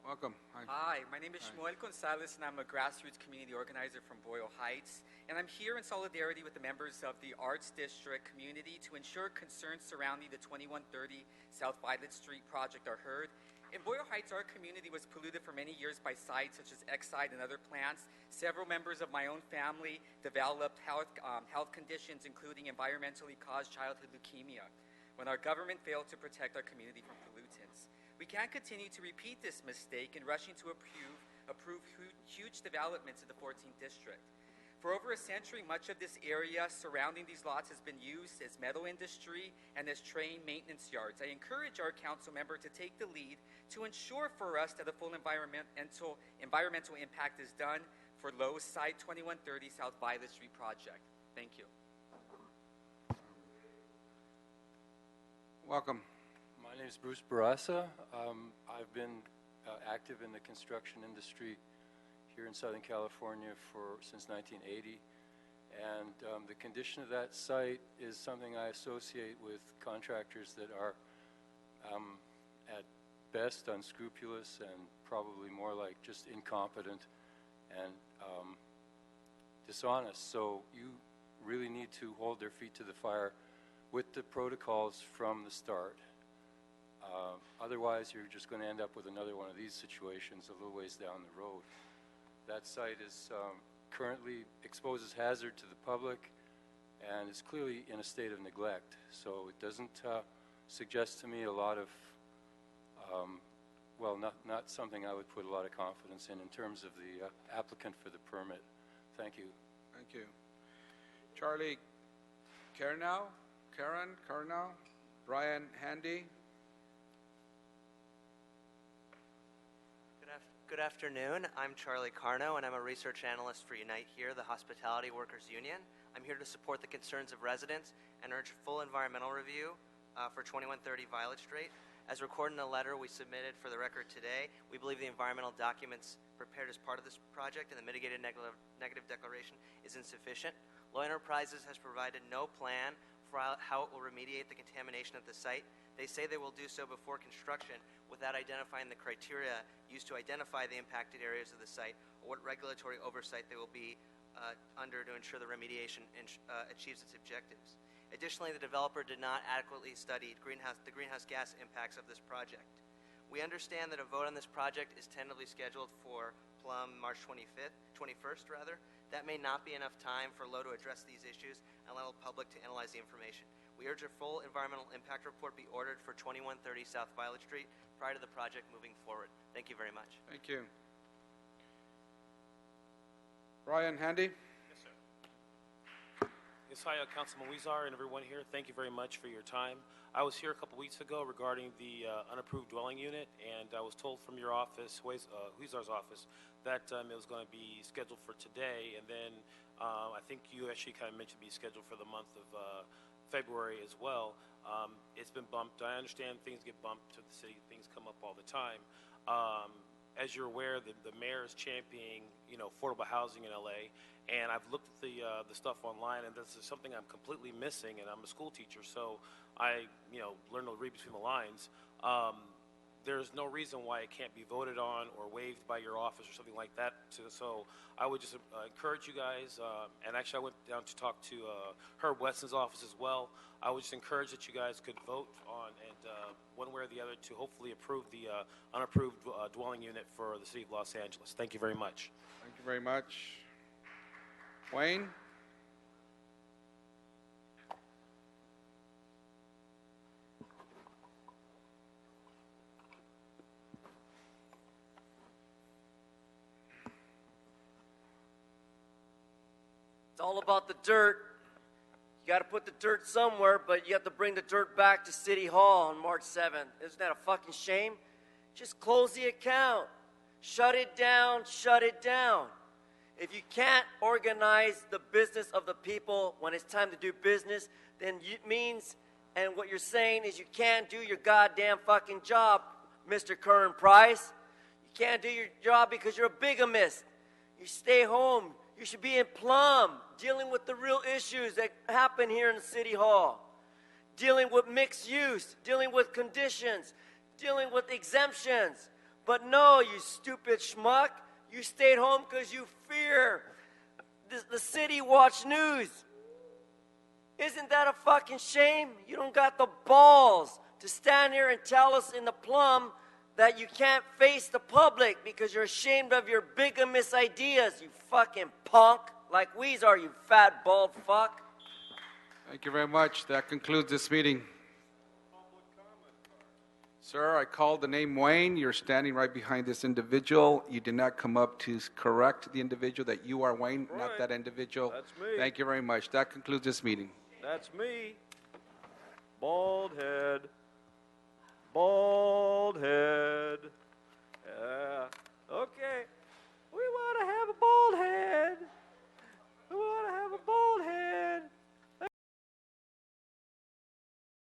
Welcome. Hi, my name is Shmuel Gonzalez, and I'm a grassroots community organizer from Boyle Heights. And I'm here in solidarity with the members of the Arts District community to ensure concerns surrounding the 2130 South Violet Street project are heard. In Boyle Heights, our community was polluted for many years by sites such as Exide and other plants. Several members of my own family developed health conditions, including environmentally caused childhood leukemia, when our government failed to protect our community from pollutants. We can't continue to repeat this mistake in rushing to approve huge developments in the 14th District. For over a century, much of this area surrounding these lots has been used as metal industry and as train maintenance yards. I encourage our council member to take the lead to ensure for us that a full environmental impact is done for Lowe's site 2130 South Violet Street project. Thank you. Welcome. My name is Bruce Barassa. I've been active in the construction industry here in Southern California since 1980, and the condition of that site is something I associate with contractors that are at best unscrupulous and probably more like just incompetent and dishonest. So you really need to hold their feet to the fire with the protocols from the start. Otherwise, you're just going to end up with another one of these situations a little ways down the road. That site is currently exposes hazard to the public and is clearly in a state of neglect. So it doesn't suggest to me a lot of well, not something I would put a lot of confidence in terms of the applicant for the permit. Thank you. Thank you. Charlie Carnow, Brian Handy. Good afternoon. I'm Charlie Carno, and I'm a research analyst for Unite Here, the Hospitality Workers Union. I'm here to support the concerns of residents and urge full environmental review for 2130 Violet Street. As recorded in a letter we submitted for the record today, we believe the environmental documents prepared as part of this project and the mitigated negative declaration is insufficient. Loy Enterprises has provided no plan for how it will remediate the contamination at the site. They say they will do so before construction without identifying the criteria used to identify the impacted areas of the site or what regulatory oversight they will be under to ensure the remediation achieves its objectives. Additionally, the developer did not adequately study the greenhouse gas impacts of this project. We understand that a vote on this project is tentatively scheduled for Plum March 21st. That may not be enough time for Lowe to address these issues and allow the public to analyze the information. We urge a full environmental impact report be ordered for 2130 South Violet Street prior to the project moving forward. Thank you very much. Thank you. Brian Handy. Yes, sir. Yes, hi, Councilman Weezar and everyone here. Thank you very much for your time. I was here a couple weeks ago regarding the unapproved dwelling unit, and I was told from your office, Weezar's office, that it was going to be scheduled for today, and then I think you actually kind of mentioned be scheduled for the month of February as well. It's been bumped. I understand things get bumped to the city. Things come up all the time. As you're aware, the mayor is championing, affordable housing in LA, and I've looked at the stuff online, and this is something I'm completely missing. And I'm a school teacher, so I, learn to read between the lines. There's no reason why it can't be voted on or waived by your office or something like that. So I would just encourage you guys, and actually I went down to talk to Herb Weston's office as well. I would just encourage that you guys could vote on, and one way or the other, to hopefully approve the unapproved dwelling unit for the city of Los Angeles. Thank you very much. Thank you very much. Wayne? It's all about the dirt. You got to put the dirt somewhere, but you have to bring the dirt back to City Hall on March 7th. Isn't that a fucking shame? Just close the account. Shut it down, shut it down. If you can't organize the business of the people when it's time to do business, then it means, and what you're saying is you can't do your goddamn fucking job, Mr. Curran Price. You can't do your job because you're a bigamist. You stay home. You should be in Plum, dealing with the real issues that happen here in City Hall. Dealing with mixed use, dealing with conditions, dealing with exemptions. But no, you stupid schmuck, you stayed home because you fear the City Watch News. Isn't that a fucking shame? You don't got the balls to stand here and tell us in the Plum that you can't face the public because you're ashamed of your bigamist ideas, you fucking punk, like Weezar, you fat, bald fuck. Thank you very much. That concludes this meeting. Sir, I called the name Wayne. You're standing right behind this individual. You did not come up to correct the individual that you are Wayne, Right. not that individual. That's me. Thank you very much. That concludes this meeting. That's me. Bald head. Bald head. Yeah.